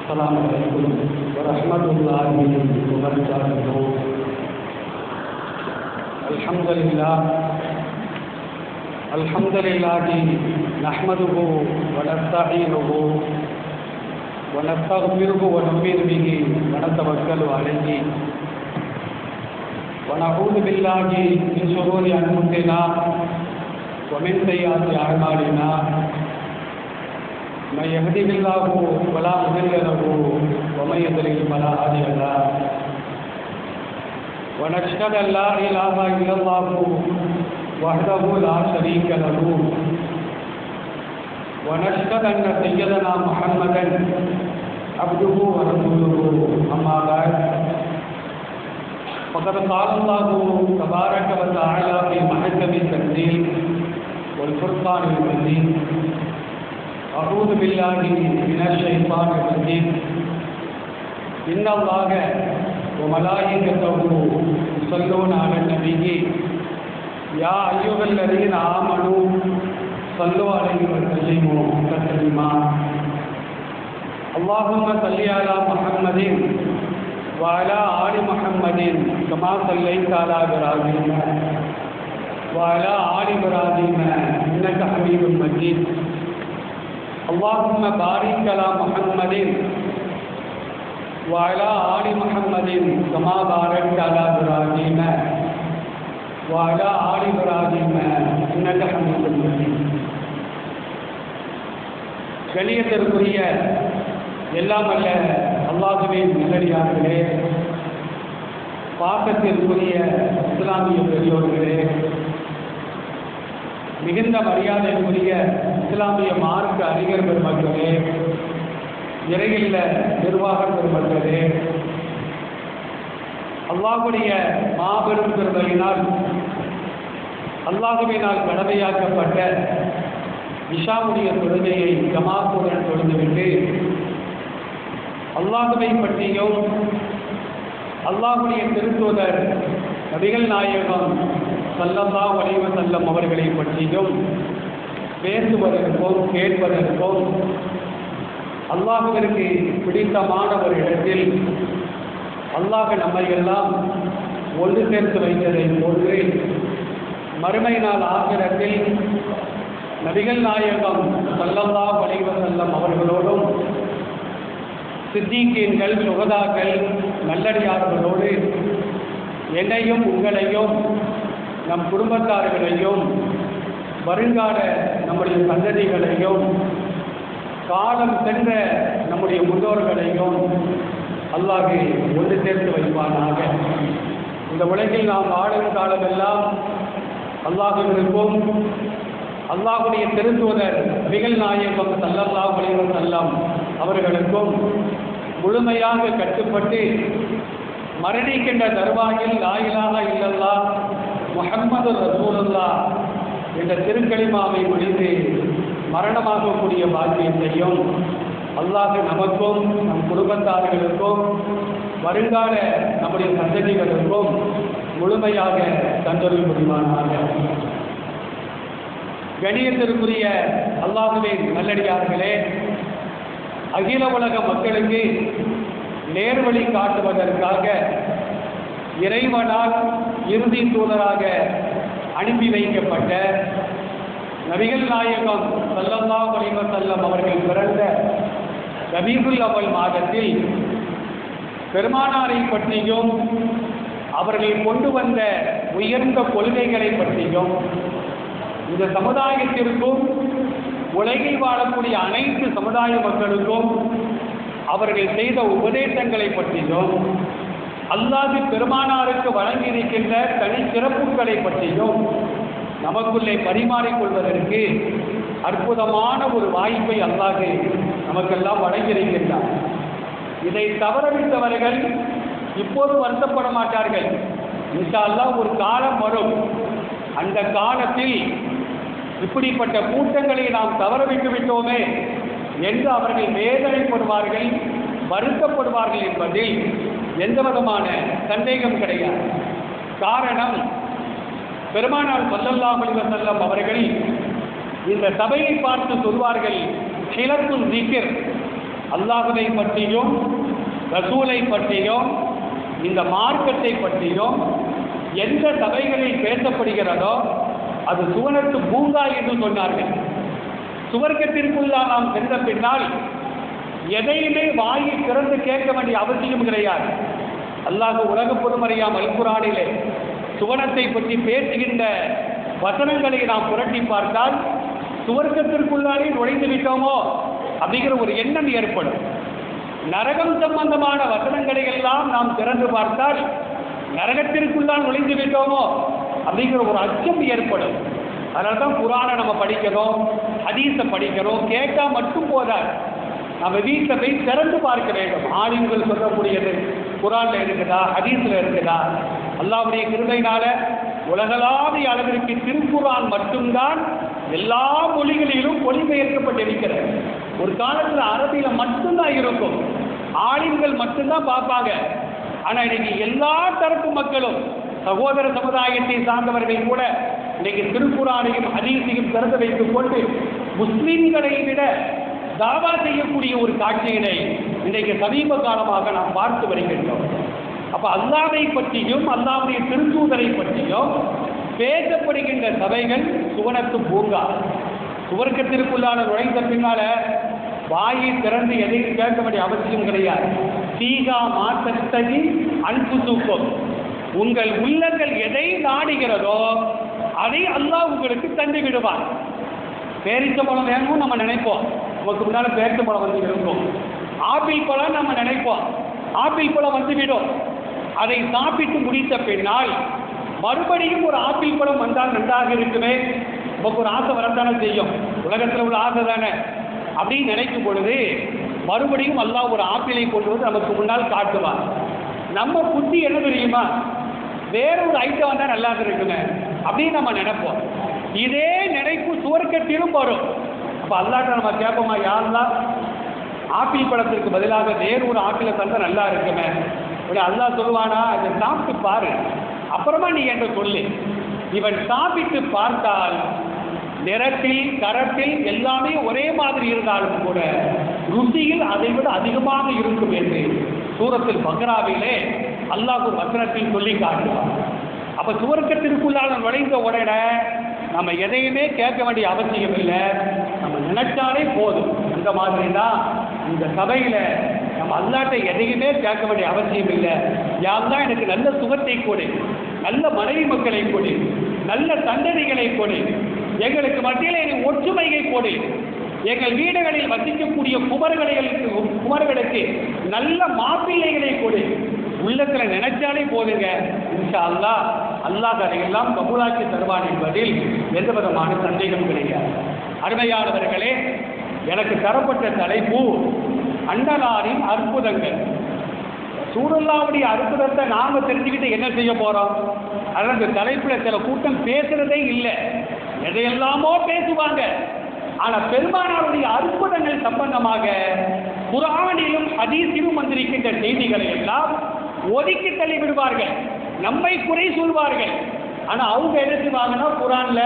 अस्सलामुअलैकुम वरहमतुल्लाहि वबरकातुहू। अल्हम्दुलिल्लाहि नहमदुहु व नस्तईनुहु व नस्तगफिरुहु व नु'मिनु बिही व नतवक्कलु अलैहि व नऊज़ु बिल्लाहि मिन शुरूरि अंफुसिना व मिन सय्यिआति अअमालिना। मैं यहदिहिल्लाहु फला मुदिल्ल लहु व मैं युद्लिल फला हादिय लहु व नशहदु अन ला इलाहा इल्लल्लाहु वहदहु ला शरीक लहु व नशहदु अन्न सय्यदना मुहम्मदन अब्दुहु व रसूलुहु। अम्मा बाद फ़क़द क़ाल अल्लाहु तबारक व तआला फ़ी महकमि तंज़ील वल फ़ुरक़ानिल मजीद। अऊज़ु बिल्लाहि मिनश शैतानिर रजीम। इन्नल्लाह व मलाइकतहु युसल्लूना अलन नबी या अय्युहल्लज़ीना आमनू सल्लु अलैहि व सल्लिमू तस्लीमा। अल्लाहुम्मा सल्लि अला मुहम्मदिन व अला आलि मुहम्मदिन कमा सल्लैता अला इब्राहीम व अला आलि इब्राहीम इन्नका हमीदुम मजीद। अल्लाहुम्मा बारिक अला मुहम्मदिन व अला आलि मुहम्मदिन कमा बारकता अला इब्राहीम व अला आलि इब्राहीम इन्नका हमीदुम मजीद। கண்ணியத்திற்குரிய எல்லாம் அல்ல அல்லாஹ்வின் நல்லடியார்களே, பாசத்திற்குரிய இஸ்லாமிய பெரியோர்களே, மிகுந்த மரியாதைக்குரிய இஸ்லாமிய மார்க்க அறிஞர் பெருமக்களே, இறையில்ல நிர்வாக பெருமக்களே, அல்லாஹ்வுடைய மாபெரும் பெருமையினால் அல்லாஹ்வினால் கடமையாக்கப்பட்ட இஷாவுடைய தொழுகையை ஜமாத்துடன் தொழுதுவிட்டு அல்லாஹ்வை பற்றியும் அல்லாஹ்வுடைய திருத்தூதர் நபிகள் நாயகம் ஸல்லல்லாஹு அலைஹி வஸல்லம் அவர்களை பற்றியும் பேசுவதற்கும் கேட்பதற்கும் அல்லாஹ்விற்கு பிடித்தமான ஒரு இடத்தில் அல்லாஹ் நம்மை எல்லாம் ஒன்று சேர்த்து வைத்ததை போன்று மறுமை நாள் ஆகிரத்தில் நபிகள் நாயகம் ஸல்லல்லாஹு அலைஹி வஸல்லம் அவர்களோடும் சித்திகீன்கள் சுகதாக்கள் நல்லடியார்களோடு என்னையும் உங்களையும் நம் குடும்பத்தார்களையும் வருங்கால நம்முடைய சந்ததிகளையும் காலம் சென்ற நம்முடைய முன்னோர்களையும் அல்லாஹ் ஒன்று சேர்த்து வைப்பானாக. இந்த உலகில் நாம் வாழும் காலமெல்லாம் அல்லாஹ்விற்கும் அல்லாஹ்வுடைய திருத்தூதர் நபிகள் நாயகம் ஸல்லல்லாஹு அலைஹி வஸல்லம் அவர்களுக்கும் முழுமையாக கட்டுப்பட்டு மரணிக்கின்ற தர்வாயில் லா இலாஹா இல்லல்லாஹ் முஹம்மது ரசூலுல்லாஹ் என்ற திருக்கலிமாவை முடிந்து மரணமாகக்கூடிய பாக்கியத்தையும் அல்லாஹ் நமக்கும் நம் குடும்பத்தார்களுக்கும் வருங்கால நம்முடைய சந்ததிகளுக்கும் முழுமையாக தந்தருள் புரிவானாக. கணியத்திற்குரிய அல்லாஹ்வின் நல்லடியார்களே, அகில உலக மக்களுக்கு நேர்வழி காட்டுவதற்காக இறைவனால் இறுதி தூதராக அனுப்பி வைக்கப்பட்ட நபிகள் நாயகம் ஸல்லல்லாஹு அலைஹி வஸல்லம் அவர்கள் பிறந்த ரபீஉல் அவ்வல் மாதத்தில் பெருமானாரை பற்றியும் அவர்கள் கொண்டு வந்த உயர்ந்த கொள்கைகளை பற்றியும் இந்த சமுதாயத்திற்கும் உலகில் வாழக்கூடிய அனைத்து சமுதாய மக்களுக்கும் அவர்கள் செய்த உபதேசங்களை பற்றியும் அல்லாஹ் பெருமானாருக்கு வழங்கியிருக்கின்ற தனி சிறப்புகளை பற்றியும் நமக்குள்ளே பரிமாறிக்கொள்வதற்கு அற்புதமான ஒரு வாய்ப்பை அல்லாஹ் நமக்கெல்லாம் வழங்கியிருக்கின்றார். இதை தவறவிட்டவர்கள் இப்போது வருத்தப்பட மாட்டார்கள். இன்ஷா அல்லாஹ் ஒரு காலம் வரும், அந்த காலத்தில் இப்படிப்பட்ட கூட்டங்களை நாம் தவறவிட்டு விட்டோமே என்று அவர்கள் வேதனைப்படுவார்கள், வருத்தப்படுவார்கள் என்பதில் எந்த விதமான சந்தேகம் கிடையாது. காரணம், பெருமானார் ஸல்லல்லாஹு அலைஹி வஸல்லம் அவர்கள் இந்த சபையை பார்த்து சொல்வார்கள், ஹிலத்துல் ஸிக்ர், அல்லாஹ்வை பற்றியும் ரசூலை பற்றியும் இந்த மார்க்கத்தை பற்றியும் எந்த சபைகளில் பேசப்படுகிறதோ அது சுவனத்து பூங்கா என்று சொன்னார்கள். சுவர்க்கத்திற்குள்ளாக நாம் சென்ற பின்னால் எதையுமே வாயை திறந்து கேட்க வேண்டிய அவசியம் கிடையாது. அல்லாஹ் உலக பொதுமறையாம் அல்குரானிலே சுவனத்தை பற்றி பேசுகின்ற வசனங்களை நாம் புரட்டி பார்த்தால் சுவர்க்கத்திற்குள்ளாலே நுழைந்து விட்டோமோ அப்படிங்கிற ஒரு எண்ணம் ஏற்படும். நரகம் சம்பந்தமான வசனங்களை எல்லாம் நாம் திறந்து பார்த்தால் நரகத்திற்குள்ளால் நுழைந்து விட்டோமோ அப்படிங்கிற ஒரு அச்சம் ஏற்படும். அதனால தான் குரானை நம்ம படிக்கணும், ஹதீஸை படிக்கணும். கேட்கா மட்டும் போதாது, நம்ம வீட்டில் போய் திறந்து பார்க்க வேண்டும். ஆலிம்கள் சொல்லக்கூடியது குரானில் இருக்குதா, ஹதீஸில் இருக்குதா? அல்லாஹ்வுடைய கிருபையினால உலகளாவிய அளவிற்கு திருக்குரான் மட்டும்தான் எல்லா மொழிகளிலும் மொழிபெயர்க்கப்பட்டிருக்கிறது. ஒரு காலத்தில் அரபியில் மட்டும்தான் இருக்கும், ஆலிம்கள் மட்டும்தான் பார்ப்பாங்க. ஆனால் இன்னைக்கு எல்லா தரப்பு மக்களும் சகோதர சமுதாயத்தை சார்ந்தவர்கள் கூட இன்னைக்கு திருக்குரானையும் ஹதீஸையும் திறந்து வைத்துக் கொண்டு முஸ்லிம்களை விட தாவா செய்யக்கூடிய ஒரு காட்சியினை இன்றைக்கு சமீப காலமாக நாம் பார்த்து வருகின்றோம். அப்போ அல்லாஹ்வை பற்றியும் அல்லாஹ்வுடைய திருத்தூதரை பற்றியும் பேசப்படுகின்ற சபைகள் சுவனத்து பூங்கா. சுவர்க்கத்திற்குள்ளான நுழைந்த பின்னால வாயை திறந்து எதையும் கேட்க வேண்டிய அவசியம் கிடையாது. தீகா மாத்தத்தகி அன்பு தூக்கம், உங்கள் உள்ளங்கள் எதை நாடுகிறதோ அதை அல்லாஹ் உங்களுக்கு தந்து விடுவார். பேரிச்சம்பழம் வேணும்னு நம்ம நினைப்போம், நமக்கு முன்னால் பேரிச்சம்பழம் வந்து இருக்கும். ஆப்பிள் பழம் நம்ம நினைப்போம், ஆப்பிள் பழம் வந்துவிடும். அதை சாப்பிட்டு முடித்த பின்னால் மறுபடியும் ஒரு ஆப்பிள் பழம் வந்தால் நன்றாக இருக்குமே, நமக்கு ஒரு ஆசை வரத்தானே செய்யும். உலகத்தில் உள்ள ஆசை தானே. அப்படின்னு நினைக்கும் பொழுது மறுபடியும் அல்லாஹ் ஒரு ஆப்பிளை கொண்டு வந்து நமக்கு முன்னால் காட்டுவார். நம்ம புத்தி என்ன தெரியுமா, வேற ஒரு ஐட்டம் வந்தால் நல்லா இருக்குங்க அப்படின்னு நம்ம நினைப்போம். இதே நினைப்பு சுவர்க்கத்திலும் வரும். அப்போ அல்லாஹ்ட்ட நம்ம கேட்போமா, யாரெல்லாம் ஆப்பிள் பழத்திற்கு பதிலாக வேறு ஒரு ஆப்பிளை தந்தால் நல்லா இருக்குமே. இப்படி அல்லாஹ் சொல்லுவானா, இதை சாப்பிட்டு பாரு, அப்புறமா நீ என்று சொல்லு. இவன் சாப்பிட்டு பார்த்தால் நிறத்தில் தரத்தில் எல்லாமே ஒரே மாதிரி இருந்தாலும் கூட ருசியில் அதை விட அதிகமாக இருக்கும் என்று சூரத்தில் பக்ராவிலே அல்லாஹ் ஒரு வசனத்தில் சொல்லி காட்டுவார். அப்போ சுவர்க்கத்திற்குள்ளால் நுழைந்த உடனே நம்ம எதையுமே கேட்க வேண்டிய அவசியம் இல்லை, நம்ம நினைச்சாலே போதும். அந்த மாதிரி தான் இந்த சபையில் நம்ம அல்லாட்ட எதையுமே கேட்க வேண்டிய அவசியம் இல்லை. யாரெல்லாம் எனக்கு நல்ல சுகத்தை கொடு, நல்ல மனைவி மக்களை கொடு, நல்ல சந்ததிகளை கொடு, எங்களுக்கு மத்தியில் எனக்கு ஒற்றுமையை கொடு, எங்கள் வீடுகளில் வசிக்கக்கூடிய குமர்களுக்கு நல்ல மாப்பிள்ளைகளை கொடு. உள்ளத்தில் நினைச்சாலே போதுங்க, இன்ஷா அல்லாஹ் அல்லாஹ் அதையெல்லாம் கபூலாக்கி தருவான் என்பதில் எந்த விதமான சந்தேகம் கிடையாது. அருமையானவர்களே, எனக்கு தரப்பட்ட தலைப்பு அண்ணலாரின் அற்புதங்கள். சூழல்லாவுடைய அற்புதத்தை நாம தெரிஞ்சுக்கிட்டு என்ன செய்ய போறோம்? அதனால் இந்த தலைப்பில் சில கூட்டம் பேசுறதே இல்லை, எதையெல்லாமோ பேசுவாங்க. ஆனால் பெருமானாருடைய அற்புதங்கள் சம்பந்தமாக குர்ஆனிலும் ஹதீஸிலும் வந்திருக்கின்ற செய்திகளை எல்லாம் ஒதுக்கி தள்ளி விடுவார்கள், நம்மை குறை சொல்வார்கள். ஆனால் அவங்க என்ன செய்வாங்கன்னா, குர்ஆன்ல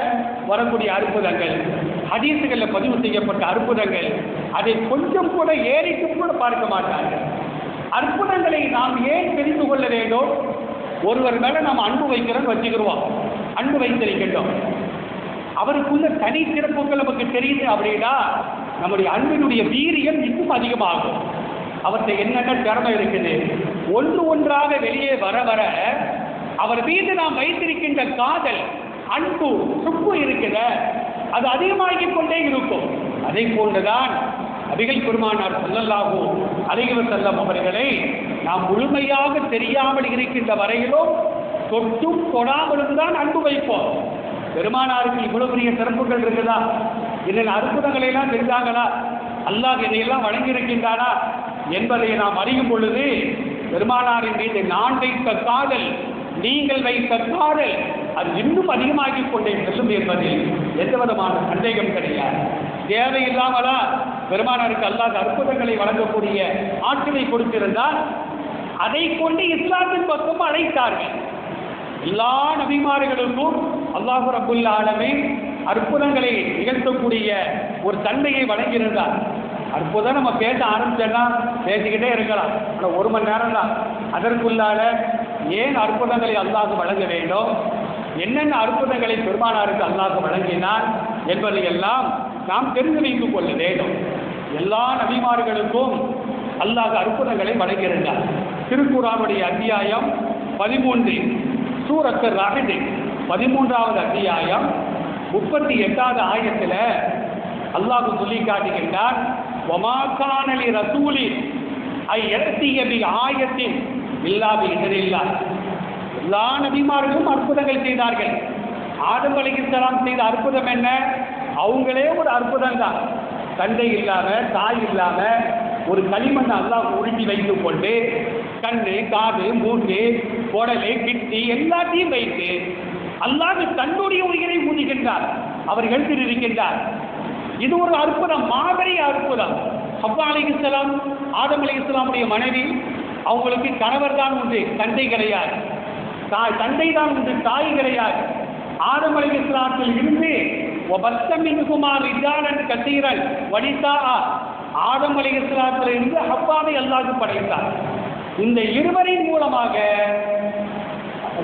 வரக்கூடிய அற்புதங்கள், ஹதீஸுகளில் பதிவு செய்யப்பட்ட அற்புதங்கள், அதை கொஞ்சம் கூட ஏறிக்கும் கூட பார்க்க மாட்டார்கள். அற்புதங்களை நாம் ஏன் தெரிந்து கொள்ள வேண்டும்? ஒருவர் மேலே நாம் அன்பு வைக்கிறோன்னு வச்சுக்கிடுவோம், அன்பு வைத்திருக்கின்றோம், அவருக்குள்ள தனி சிறப்புகள் நமக்கு தெரியுது அப்படின்னா நம்முடைய அன்பினுடைய வீரியம் இன்னும் அதிகமாகும். அவர்கிட்ட என்னென்ன திறமை இருக்குது ஒன்று ஒன்றாக வெளியே வர வர அவர் மீது நாம் வைத்திருக்கின்ற காதல், அன்பு, சுப்பு இருக்கிற அது அதிகமாகிக் கொண்டே இருக்கும். அதை போன்றுதான் நபிகள் பெருமானார் ஸல்லல்லாஹு அலைஹி வஸல்லம் அவர்களை நாம் முழுமையாக தெரியாமல் இருக்கின்ற வரையிலும் தொட்டும் தொடாமலும் தான் அன்பு வைப்போம். பெருமானாருக்கு இவ்வளவு பெரிய சிறப்புகள் இருக்குதா? இதன் அற்புதங்களை எல்லாம் தெரிந்தாங்களா? அல்லாஹ் இதையெல்லாம் வழங்கியிருக்கின்றானா என்பதை நாம் அறியும் பொழுது பெருமானாரின் மீது நான் வைத்த காதல், நீங்கள் வைத்த காதல் அது இன்னும் அதிகமாகிக் கொண்டே செல்லும் என்பதில் எந்த விதமான சந்தேகம் கிடையாது. தேவையில்லாமலா பெருமானாருக்கு அல்லாஹ் அற்புதங்களை வழங்கக்கூடிய ஆற்றலை கொடுத்திருந்தால் அதை கொண்டு இஸ்லாத்தின் பக்கம் அழைத்தார்கள். எல்லா நபிமார்களுக்கும் அல்லாஹ் ரப்புல் ஆலமீன் அற்புதங்களை நிகழ்த்தக்கூடிய ஒரு தன்மையை வழங்கியிருந்தார். அற்புதம் நம்ம பேச ஆரம்பிச்சோன்னா பேசிக்கிட்டே இருக்கலாம். ஆனால் 1 மணி நேரம் தான். அதற்குள்ளால ஏன் அற்புதங்களை அல்லாஹ் வழங்க வேண்டும், என்னென்ன அற்புதங்களை பெருமானாருக்கு அல்லாஹ் வழங்கினார் என்பதையெல்லாம் நாம் தெரிந்து வைத்துக் கொள்ள வேண்டும். எல்லா நபிமார்களுக்கும் அல்லாஹ் அற்புதங்களை வழங்கியிருந்தார். திருக்குர்ஆனுடைய அத்தியாயம் 13 சூரத்து ரஅத் 13வது அத்தியாயம் 38வது ஆயத்தில் அல்லாஹ் சொல்லி காட்டுகின்றார், வமா கான லி ரசூலின் ஐ யஅதிய பி ஆயத்தின் இல்லா பிஇذனில்லாஹ். எல்லா நபிமார்களும் அற்புதங்கள் செய்தார்கள். ஆதம் அலைஹிஸ்ஸலாம் செய்த அற்புதம் என்ன? அவங்களே ஒரு அற்புதம் தான். தந்தை இல்லாம தாய் இல்லாம ஒரு களிமண் அல்லாஹ் உருட்டி வைத்துக் கொண்டு கண்ணு காது மூக்கு குடலை கிட்டி எல்லாத்தையும் வைத்து அல்லாஹ் தன்னுடைய உயிரை ஊதுகின்றார். அவர் எழுந்திருக்கின்றார். இது ஒரு அற்புதம், மாபெரிய அற்புதம். ஹவ்வா அலைஹிஸ்ஸலாம் ஆதம் அலைஹிஸ்ஸலாமுடைய மனைவி, அவங்களுக்கு கணவர் தான் உண்டு, தந்தை கிடையாது. தந்தை தான் உண்டு, தாய் கிடையாது. ஆதம் அலைஹிஸ்ஸலாத்தில் இருந்து ஆதம் அலைஹிஸ்ஸலாத்தில் இருந்து ஹவ்வாவை அல்லாஹ் படைத்தார். இந்த இருவரின் மூலமாக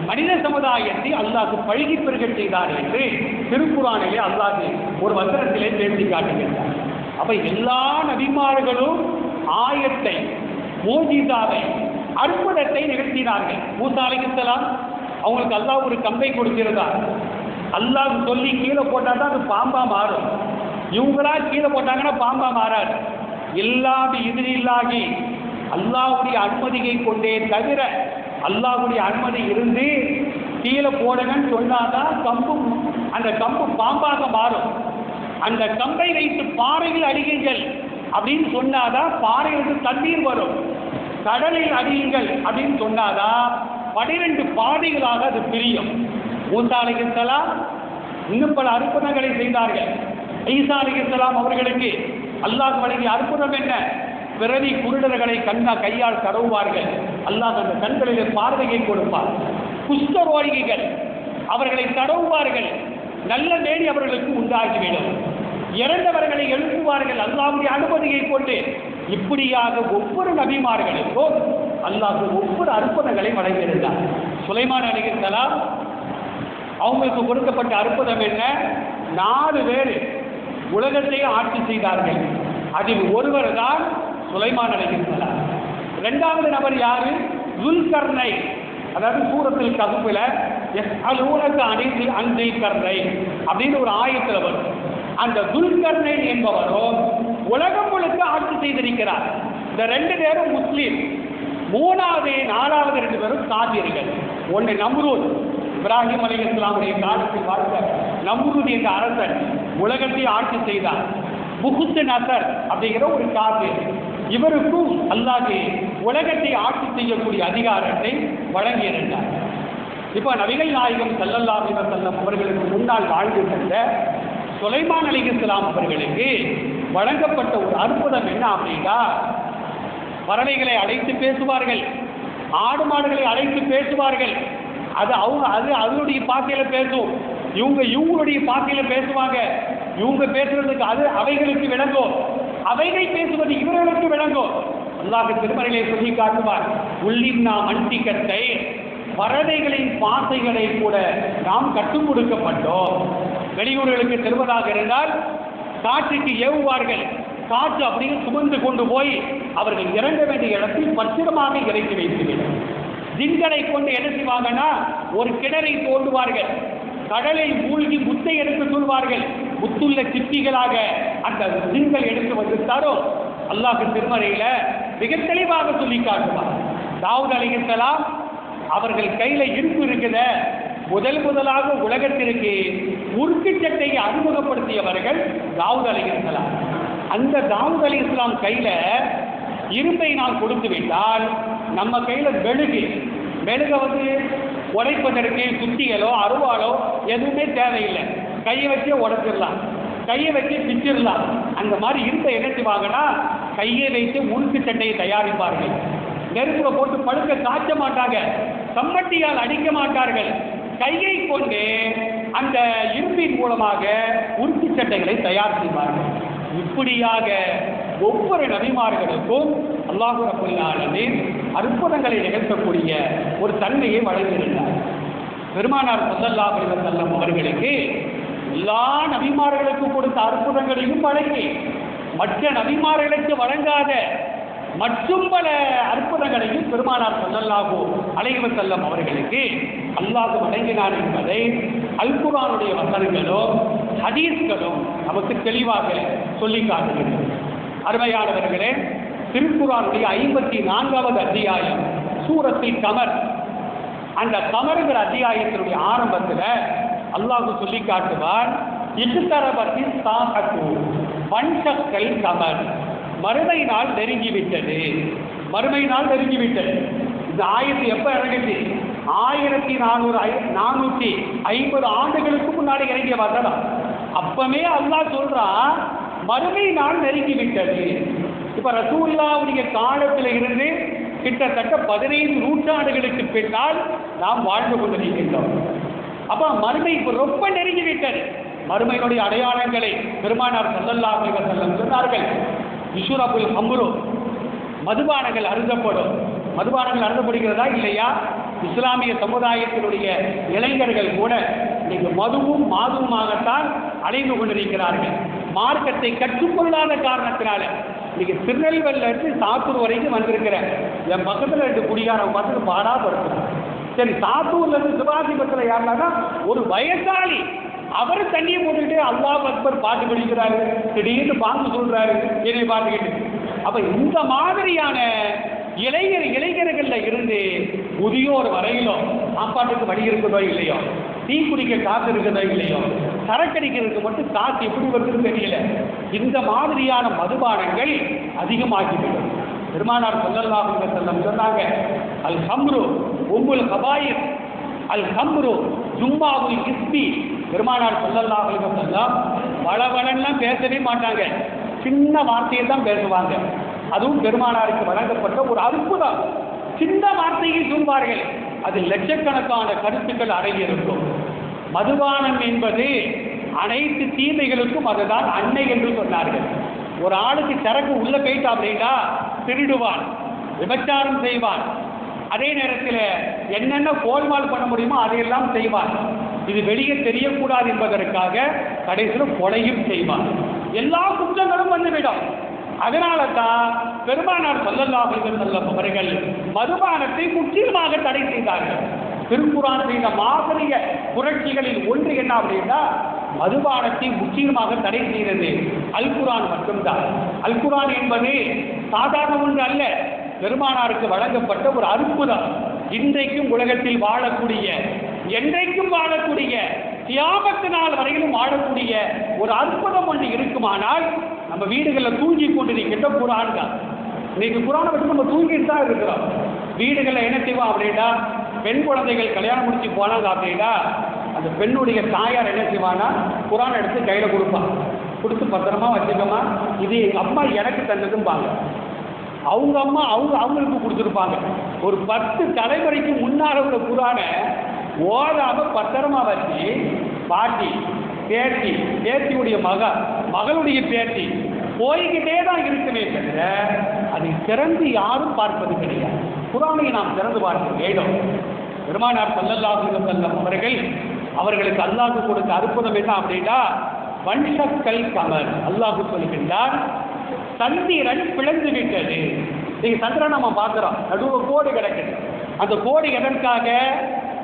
மனித சமுதாயத்தை அல்லாஹ் பழகி பெருக செய்தார் என்று திருக்குர்ஆனிலே அல்லாஹ் ஒரு வசனத்திலே பேசி காட்டுகின்றார். அப்ப எல்லா நபிமார்களும் ஆயத்தை, மோஜிசாவை, அற்புதத்தை நிகழ்த்தினார்கள். மூசா அலைஹிஸ்ஸலாம் அவங்களுக்கு அல்லாஹ் ஒரு கம்பை கொடுத்திருந்தார். அல்லாஹ் சொல்லி கீழே போட்டால் தான் அது பாம்பா மாறும். இவங்களா கீழே போட்டாங்கன்னா பாம்பா மாறாது. இல்லாம இதிலாகி அல்லாஹ்வுடைய அனுமதியை கொண்டே தவிர, அல்லாஹ்வுடைய அனுமதி இருந்து கீழே போடுங்கன்னு சொன்னாதான் அந்த கம்பு பாம்பாக மாறும். அந்த கம்பை வைத்து பாறையில் அடியுங்கள் அப்படின்னு சொன்னாதான் பாறையிலிருந்து தண்ணீர் வரும். கடலில் அடியுங்கள் அப்படின்னு சொன்னாதான் 12 பாதைகளாக அது பிரியும். மூசா அலைஹிஸ்ஸலாம் இன்னும் பல அற்புதங்களை செய்தார்கள். ஈசா அலைஹிஸ்ஸலாம் அவர்களுக்கு அல்லாஹ் வழங்கிய அற்புதம் என்ன? பிறவி குருடர்களை கையால் தடவுவார்கள். அல்லாஹ் அந்த கண்களிலே பார்வையை கொடுப்பார். குஷ்டரோகிகள் அவர்களை தடவுவார்கள். நல்ல நேடி அவர்களுக்கு உண்டாகிவிடும். இறந்தவர்களை எழுப்புவார்கள் அல்லாஹ்வுடைய அனுமதியை கொண்டு. இப்படியாக ஒவ்வொரு நபிமார்களுக்கும் அல்லாஹ் ஒவ்வொரு அற்புதங்களை வழங்கியிருந்தார். சுலைமான் அலைஹிஸ்ஸலாம் அவங்களுக்கு கொடுக்கப்பட்ட அற்புதம் என்ன? 4 பேர் உலகத்தை ஆட்சி செய்தார்கள். அதில் ஒருவர் தான் சுலைமான் அலைஹிஸ்ஸலாம். 2வது நபர் யாரு? துல்கர்னை. அதாவது சூரத்துல் கஹ்ஃபில் யஸ்அலூனக அனில் கர்னை அப்படின்னு ஒரு ஆயத்தில் வரும். அந்த துல்கர்னை என்பவரும் உலகம் முழுக்க ஆட்சி செய்திருக்கிறார். இந்த 2 பேரும் முஸ்லீம். 3வது 4வது 2 பேரும் காபிர்கள். ஒன்று நம்ரூத், இப்ராஹிம் அலைஹிஸ்ஸலாமுடைய காலத்தில் வாழ்ந்த நம்ரூத் என்ற அரசன் உலகத்தை ஆட்சி செய்தார். புகுத் நசர் அப்படிங்கிற ஒரு காபிர். இவருக்கும் அல்லாஹ் உலகத்தை ஆட்சி செய்யக்கூடிய அதிகாரத்தை வழங்கியிருந்தார். இப்போ நபிகள் நாயகம் ஸல்லல்லாஹு அலைஹி வஸல்லம் அவர்களுக்கு முன்னால் வாழ்ந்து சென்ற சுலைமான் அலைஹிஸ்ஸலாம் அவர்களுக்கு வழங்கப்பட்ட ஒரு அற்புதம் என்ன அப்படின்னா, பறவைகளை அழைத்து பேசுவார்கள், ஆடு மாடுகளை அழைத்து பேசுவார்கள். அது அதனுடைய பாக்கையில பேசும், இவங்களுடைய பாக்கையில பேசுவாங்க. இவங்க பேசுறதுக்கு அவைகளுக்கு விளங்கும், அவைகள் பேசுவது இவர்களுக்கு விளங்கும். அல்லாஹ் திருமறையிலே சொல்லி காட்டுவார், உள்ளின்னா மண்டிக்கட்டை, பறவைகளின் பாசைகளை கூட நாம் கற்றுக் கொடுக்கப்பட்டோம். வெளியூர்களுக்கு செல்வதாக இருந்தால் காற்றுக்கு ஏவுவார்கள். காற்று அப்படியே சுமந்து கொண்டு போய் அவர்கள் இறங்க வேண்டிய இடத்தில் பத்திரமாக இறக்கி வைத்துவிடும். ஜின்களை கொண்டு என்ன செய்வாங்கன்னா, ஒரு கிணறை தோண்டுவார்கள், கடலில் மூழ்கி முத்தை எடுத்து சொல்வார்கள். முத்துள்ள சிப்பிகளாக அந்த ஜின்கள் எடுத்து வந்து தரும். அல்லாஹ் திருமறையில மிக தெளிவாக சொல்லி காட்டுவார். தாவூத் அலைஹிஸ்ஸலாம் அவர்கள் கையில இருப்பு இருக்குத, முதலாக உலகத்திற்கு உருக்கு சட்டையை அறிமுகப்படுத்தியவர்கள் தாவூத் அலைஹிஸ்ஸலாம். அந்த தாவூத் அலைஹிஸ்ஸலாம் கையில இரும்பை நான் கொடுத்து விட்டால் நம்ம கையில மெழுக உடைப்பதற்கு சுத்திகளோ அருவாளோ எதுவுமே தேவையில்லை. கையை வச்சே உடைச்சிடலாம், கையை வச்சு பிச்சிடலாம். அந்த மாதிரி இரும்பை என்ன செய்வாங்கன்னா, கையை வைத்து உருக்கு சட்டையை தயாரிப்பார்கள். நெருப்புல போட்டு படுக்க காய்ச்ச மாட்டாங்க, சம்மட்டியால் அடிக்க மாட்டார்கள். கையை கொண்டு அந்த இரும்பின் மூலமாக உருக்கு சட்டைகளை தயார் செய்வார்கள். இப்படியாக ஒவ்வொரு நபிமார்களுக்கும் அல்லாஹ் ரப்பல் ஆலமீன் அற்புதங்களை நிகழ்த்தக்கூடிய ஒரு தன்மையை வழங்கியிருந்தார். பெருமானார் ஸல்லல்லாஹு அலைஹி வஸல்லம் அவர்களுக்கு எல்லா நபிமார்களுக்கும் கொடுத்த அற்புதங்களையும் வழங்கி மற்ற நபிமார்களுக்கு வழங்காத மற்றும் பல அற்புதங்களையும் பெருமானார் ஸல்லல்லாஹு அலைஹி வஸல்லம் அவர்களுக்கு அல்லாஹ் வழங்கினார் என்பதை அல் குர்ஆனுடைய வசனங்களும் ஹதீஸ்களும் நமக்கு தெளிவாக சொல்லி காட்டுகிறது. அருமையானவர்களே, திருக்குர்ஆனுடைய 54வது அத்தியாயம் சூரத்துல் கமர், அந்த கமருங்கிற அத்தியாயத்தினுடைய ஆரம்பத்தில் அல்லாஹ் சொல்லி காட்டுவார், இக்தரபத்தி சாஅத்து வன்ஷக்கல் கமர், மறுமை நாள் நெருங்கிவிட்டது. மறுமை நாள் நெருங்கிவிட்டது. இந்த ஆயத்து எப்போ இறங்குச்சு? 1450 ஆண்டுகளுக்கு முன்னாடி இறங்கிய வசனம். அப்பவே அல்லாஹ் சொல்றான் மறுமை நாள் நெருங்கிவிட்டது. இப்ப ரசூலுல்லாஹ்வுடைய காலத்தில் இருந்து கிட்டத்தட்ட 15 நூற்றாண்டுகளுக்கு பின்னால் நாம் வாழ்ந்து கொண்டிருக்கின்றோம். அப்ப மறுமை ரொம்ப நெருங்கிவிட்டது. மறுமையினுடைய அடையாளங்களை பெருமானார் ஸல்லல்லாஹு அலைஹி வஸல்லம் சொன்னார்கள். யுஷ்ரபுல் ஹம்ரு, மதுபானங்கள் அருந்தப்படும். மதுபானங்கள் அருந்தப்படுகிறதா இல்லையா? இஸ்லாமிய சமுதாயத்தினுடைய இளைஞர்கள் கூட இன்னைக்கு மதுவும் மாதுவுமாகத்தான் அடைந்து கொண்டிருக்கிறார்கள். மார்க்கத்தை கற்றுக்கொள்ளாத காரணத்தினால இன்னைக்கு திருநெல்வேலியில இருந்து சாத்தூர் வரைக்கும் வந்திருக்கிற என் பக்கத்தில் 2 குடிகாரன் பார்த்து பாடாப்படுத்தும். சரி, சாத்தூர்ல இருந்து சிவாஜிபத்தில் யாருன்னா ஒரு வயசாளி, அவர் தண்ணியை போட்டுக்கிட்டு அல்லாஹ் அக்பர் பாட்டு படிக்கிறாரு, திடீர்னு பாங்கு சொல்றாரு, என்னை பார்த்துக்கிட்டு. அப்ப இந்த மாதிரியான இளைஞர்கள்ல இருந்து முதியோர் வரையிலும் சாப்பாட்டுக்கு வழி இருக்கிறதோ இல்லையோ, டீ குடிக்க காசு இருக்கிறதோ இல்லையோ, சரக்கடிக்கிறதுக்கு மட்டும் காசு எப்படி வருதுன்னு தெரியல. இந்த மாதிரியான மதுபானங்கள் அதிகமாகிவிடும். பெருமானார் ஸல்லல்லாஹு அலைஹி வஸல்லம் சொன்னாங்க, அல் ஹம்ரு உம்முல் கபாயிர், அல் ஹம்ரு ஜும்மாவுல் இஸ்மி. பெருமானார் ஸல்லல்லாஹு அலைஹி வஸல்லம் வளவளெல்லாம் பேசவே மாட்டாங்க, சின்ன வார்த்தையை தான் பேசுவாங்க. அதுவும் பெருமானாருக்கு வழங்கப்பட்ட ஒரு அற்புதம். சின்ன வார்த்தையை சொல்வார்கள், அதில் லட்சக்கணக்கான கருத்துக்கள் அடங்கி இருக்கும். மதுபானம் என்பது அனைத்து தீமைகளுக்கும் அதுதான் அன்னை என்று சொன்னார்கள். ஒரு ஆளுக்கு சரக்கு உள்ள போயிட்டா அப்படின்னா திருடுவான், விபச்சாரம் செய்வான், அதே நேரத்தில் என்னென்ன கோல்மால் பண்ண முடியுமோ அதையெல்லாம் செய்வான். இது வெளியே தெரியக்கூடாது என்பதற்காக கடைசியில் கொலையும் செய்வான். எல்லா குற்றங்களும் வந்துவிடும். அதனால தான் பெருமானார் ஸல்லல்லாஹு அலைஹி வஸல்லம் அவர்கள் மதுபானத்தை முற்றிலுமாக தடை செய்தார்கள். திருக்குர்ஆன் செய்த மாபெரிய புரட்சிகளில் ஒன்று என்ன அப்படின்னா, மதுபானத்தை முற்றிலுமாக தடை செய்தது அல் குர்ஆன் மட்டும்தான். அல் குர்ஆன் என்பது சாதாரண ஒன்று அல்ல, பெருமானாருக்கு வழங்கப்பட்ட ஒரு அற்புதம். இன்றைக்கும் உலகத்தில் வாழக்கூடிய, என்றைக்கும் வாழக்கூடிய, கியாமத்து நாள் வரையிலும் வாழக்கூடிய ஒரு அற்புதம் ஒன்று இருக்குமானால் நம்ம வீடுகளில் தூங்கி கொண்டிருக்கின்ற குர்ஆன் தான். இன்னைக்கு குர்ஆனை வச்சு நம்ம தூங்கிட்டு தான் இருக்கிறோம். வீடுகளில் என்ன செய்வோம் அப்படின்னா, பெண் குழந்தைகள் கல்யாணம் முடிச்சு போனாங்க அப்படின்னா அந்த பெண்ணுடைய தாயார் என்ன செய்வான்னா குர்ஆனை எடுத்து கையில் கொடுப்பான். கொடுத்து பத்திரமா வச்சுக்கமா, இது எங்கள் அம்மா எனக்கு தந்ததும்பாங்க. அவங்க அம்மா அவங்களுக்கு கொடுத்துருப்பாங்க. ஒரு 10 தலைமுறைக்கு முன்னால் உள்ள குர்ஆனை ஓதாமல் பத்திரமா வச்சு பாட்டி, பேத்தி, பேத்தியுடைய மகளுடைய பேத்தி போய்கிட்டே தான் இருக்குமே தவிர அதை திறந்து யாரும் பார்ப்பது கிடையாது. குர்ஆனை நாம் திறந்து பார்க்க வேண்டும். பெருமானார் ஸல்லல்லாஹு அலைஹி வஸல்லம் அவர்களுக்கு அல்லாஹ் கொடுத்த அற்புதம் என்ன அப்படின்னா, வன்ஷக்கல் கமர். அல்லாஹ் சொல்லுகின்றார், சந்திரன் பிளந்து விட்டது. நீங்க சந்திரன் நம்ம பார்க்கிறோம், நடுவு கோடி கிடக்குது. அந்த கோடி எதற்காக?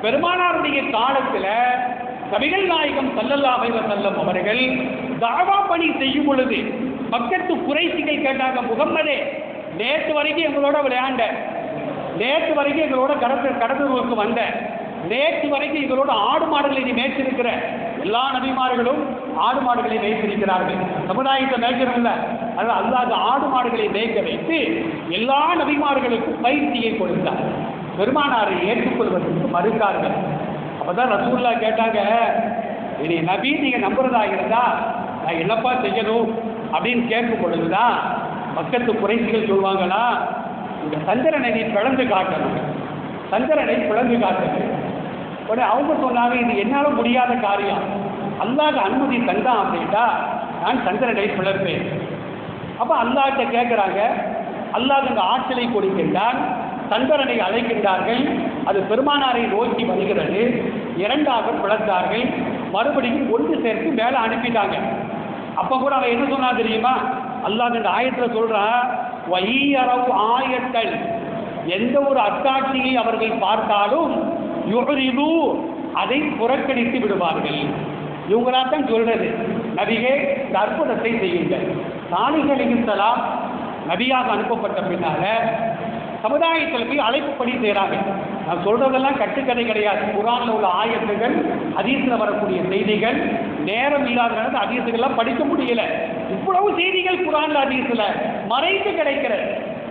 பெருமானாருடைய காலத்தில் நபிகள் நாயகம் ஸல்லல்லாஹு அலைஹி வஸல்லம் அவர்கள் தாவா பணி செய்யும் பொழுது பக்கத்து குறைஷிகள் கேட்டாங்க, முகம்மதே, நேற்று வரைக்கும் எங்களோட விளையாண்ட, நேற்று வரைக்கும் எங்களோட கடத்தூருக்கு வந்த, நேற்று வரைக்கும் எங்களோட ஆடு மாடுகளை நீ மேய்ச்சிருக்கிற. எல்லா நபிமார்களும் ஆடு மாடுகளை மேய்த்திருக்கிறார்கள். சமுதாயத்தை மேய்க்கிறதில்ல, அதனால் அல்லாஹ் ஆடு மாடுகளை மேய்க்க வைத்து எல்லா நபிமார்களுக்கும் பயிற்சியை கொடுத்தார். பெருமானாரை ஏற்றுக்கொள்வதற்கு மறுத்தார்கள். அப்பதான் ரசூலுல்லாஹ் கேட்டாங்க, இனி நபி நீங்க நம்புறதா இருந்தா நான் என்னப்பா செய்யணும் அப்படின்னு கேட்கும் பொழுதுதான் பக்கத்து குறைசிகள் சொல்லுவாங்களா, இந்த சந்திரனை நீ பிளந்து காட்டணும், சந்திரனை பிளந்து காட்டணும். உடனே அவங்க சொன்னாங்க, இது என்னால் முடியாத காரியம், அல்லாஹ் அனுமதி தந்தான் அப்படின்ட்டா நான் சந்திரனை பிளப்பேன். அப்போ அல்லாஹ்கிட்ட கேட்குறாங்க. அல்லாஹ் அந்த ஆற்றலை கொடுக்கின்றான், தண்டனை அழைக்கின்றார்கள். அது பெருமானாரை நோக்கி வருகிறது. இரண்டாக பிளந்தார்கள், மறுபடியும் ஒன்று சேர்த்து மேலே அனுப்பிட்டாங்க. அப்போ கூட அவன் என்ன சொன்னா தெரியுமா? அல்லாஹ் இந்த ஆயத்தில் சொல்றான், வய்யரவு ஆயத்தல், எந்த ஒரு அத்தாட்சியை அவர்கள் பார்த்தாலும் யுஹ்ரிது, அதை புறக்கணித்து விடுவார்கள். இவங்களாத்தான் சொல்றது, நபியே இந்த அற்புதத்தை செய்யுங்கள். சாலிஹ் அலைஹிஸ்ஸலாம் நபியாக அனுப்பப்பட்ட பின்னால சமுதாயத்தில் போய் அழைப்பு பணி செய்கிறாங்க. நான் சொல்றதெல்லாம் கட்டுக்கதை கிடையாது. குர்ஆனில் உள்ள ஆயத்துகள், ஹதீஸில் வரக்கூடிய செய்திகள், நேரம் இல்லாதனால ஹதீஸுகள்லாம் படிக்க முடியல. இவ்வளவு செய்திகள் குர்ஆனில் ஹதீஸில் மறைந்து கிடைக்கிறது.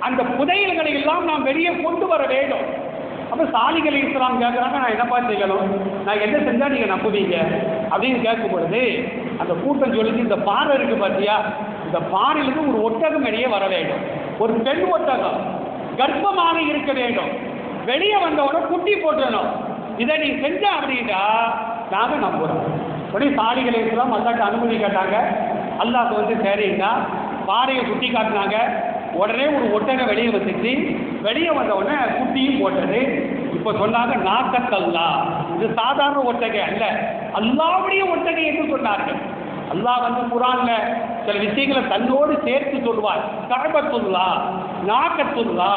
அந்த புதையல்களை எல்லாம் நாம் வெளியே கொண்டு வர வேண்டும். அப்போ சாலிஹ் அலைஹிஸ்ஸலாம் கேட்குறாங்க, நான் என்னப்பா செய்யணும், நான் என்ன செஞ்சால் நீங்கள் நம்புவீங்க அப்படின்னு கேட்கும் பொழுது அந்த கூட்டம் சொல்லிச்சு, இந்த பாறை இருக்கு பார்த்தியா, இந்த பாறையிலிருந்து ஒரு ஒட்டகம் வெளியே வர வேண்டும். ஒரு பெண் ஒட்டகம் கர்ப்பமாக இருக்க வேண்டும். வெளியே வந்தவுடனே குட்டி போட்டணும். இதை நீ செஞ்ச அப்படின்னா நாங்கள் நம்புகிறோம். உடனே சாலிஹ் அலைஹிஸ்ஸலாம் அல்லாஹ்ட்ட அனுமதி கேட்டாங்க. அல்லாஹ் வந்து சரின்னா பாறையை சுட்டி காட்டினாங்க. உடனே ஒரு ஒட்டகை வெளியே வந்துச்சு. வெளியே வந்த உடனே குட்டியும் போட்டது. இப்போ சொன்னாங்க, நாக்கத்தல்லா, இது சாதாரண ஒட்டகை அல்ல, அல்லாஹ்வுடைய ஒட்டகை என்று சொன்னார்கள். அல்லாஹ் வந்து குர்ஆன்ல சில விஷயங்களை தன்னோடு சேர்த்து சொல்வார். கஅபத்துல்லா, நாக்கத்துல்லா,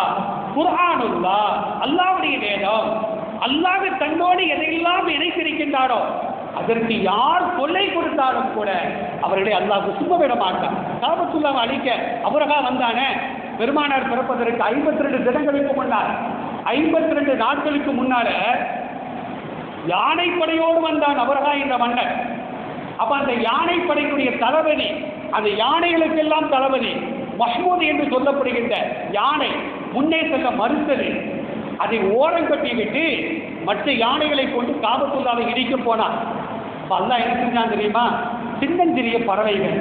குர்ஆனுல்லா, அல்லாஹ்வுடைய வேதம். அல்லாஹ் தன்னோடு எதையெல்லாம் இணைத்திருக்கின்றாரோ அதற்கு யார் தொல்லை கொடுத்தாலும் கூட அவர்களை அல்லாஹ் சும்மா விட மாட்டான். கஅபத்துல்லாவை அழிக்க அபரகா வந்தானே, பெருமானார் பிறப்பதற்கு 52 தினங்களுக்கு முன்னால், 52 நாட்களுக்கு முன்னால யானைப்படையோடு வந்தான் அபரகா என்ற மன்னர். அப்ப அந்த யானைப்படைக்குரிய தளபதி, அந்த யானைகளுக்கெல்லாம் தளபதி மஹ்மூத் என்று சொல்லப்படுகின்ற யானை முன்னே செல்ல மறுத்தது. அதை ஓரம் கட்டி விட்டு மற்ற யானைகளை கொண்டு காபத்துல்லாவை இடிக்க போனான். அல்லாஹ் என்ன செஞ்சான் தெரியுமா? சின்னஞ்சிறிய பறவைகள்,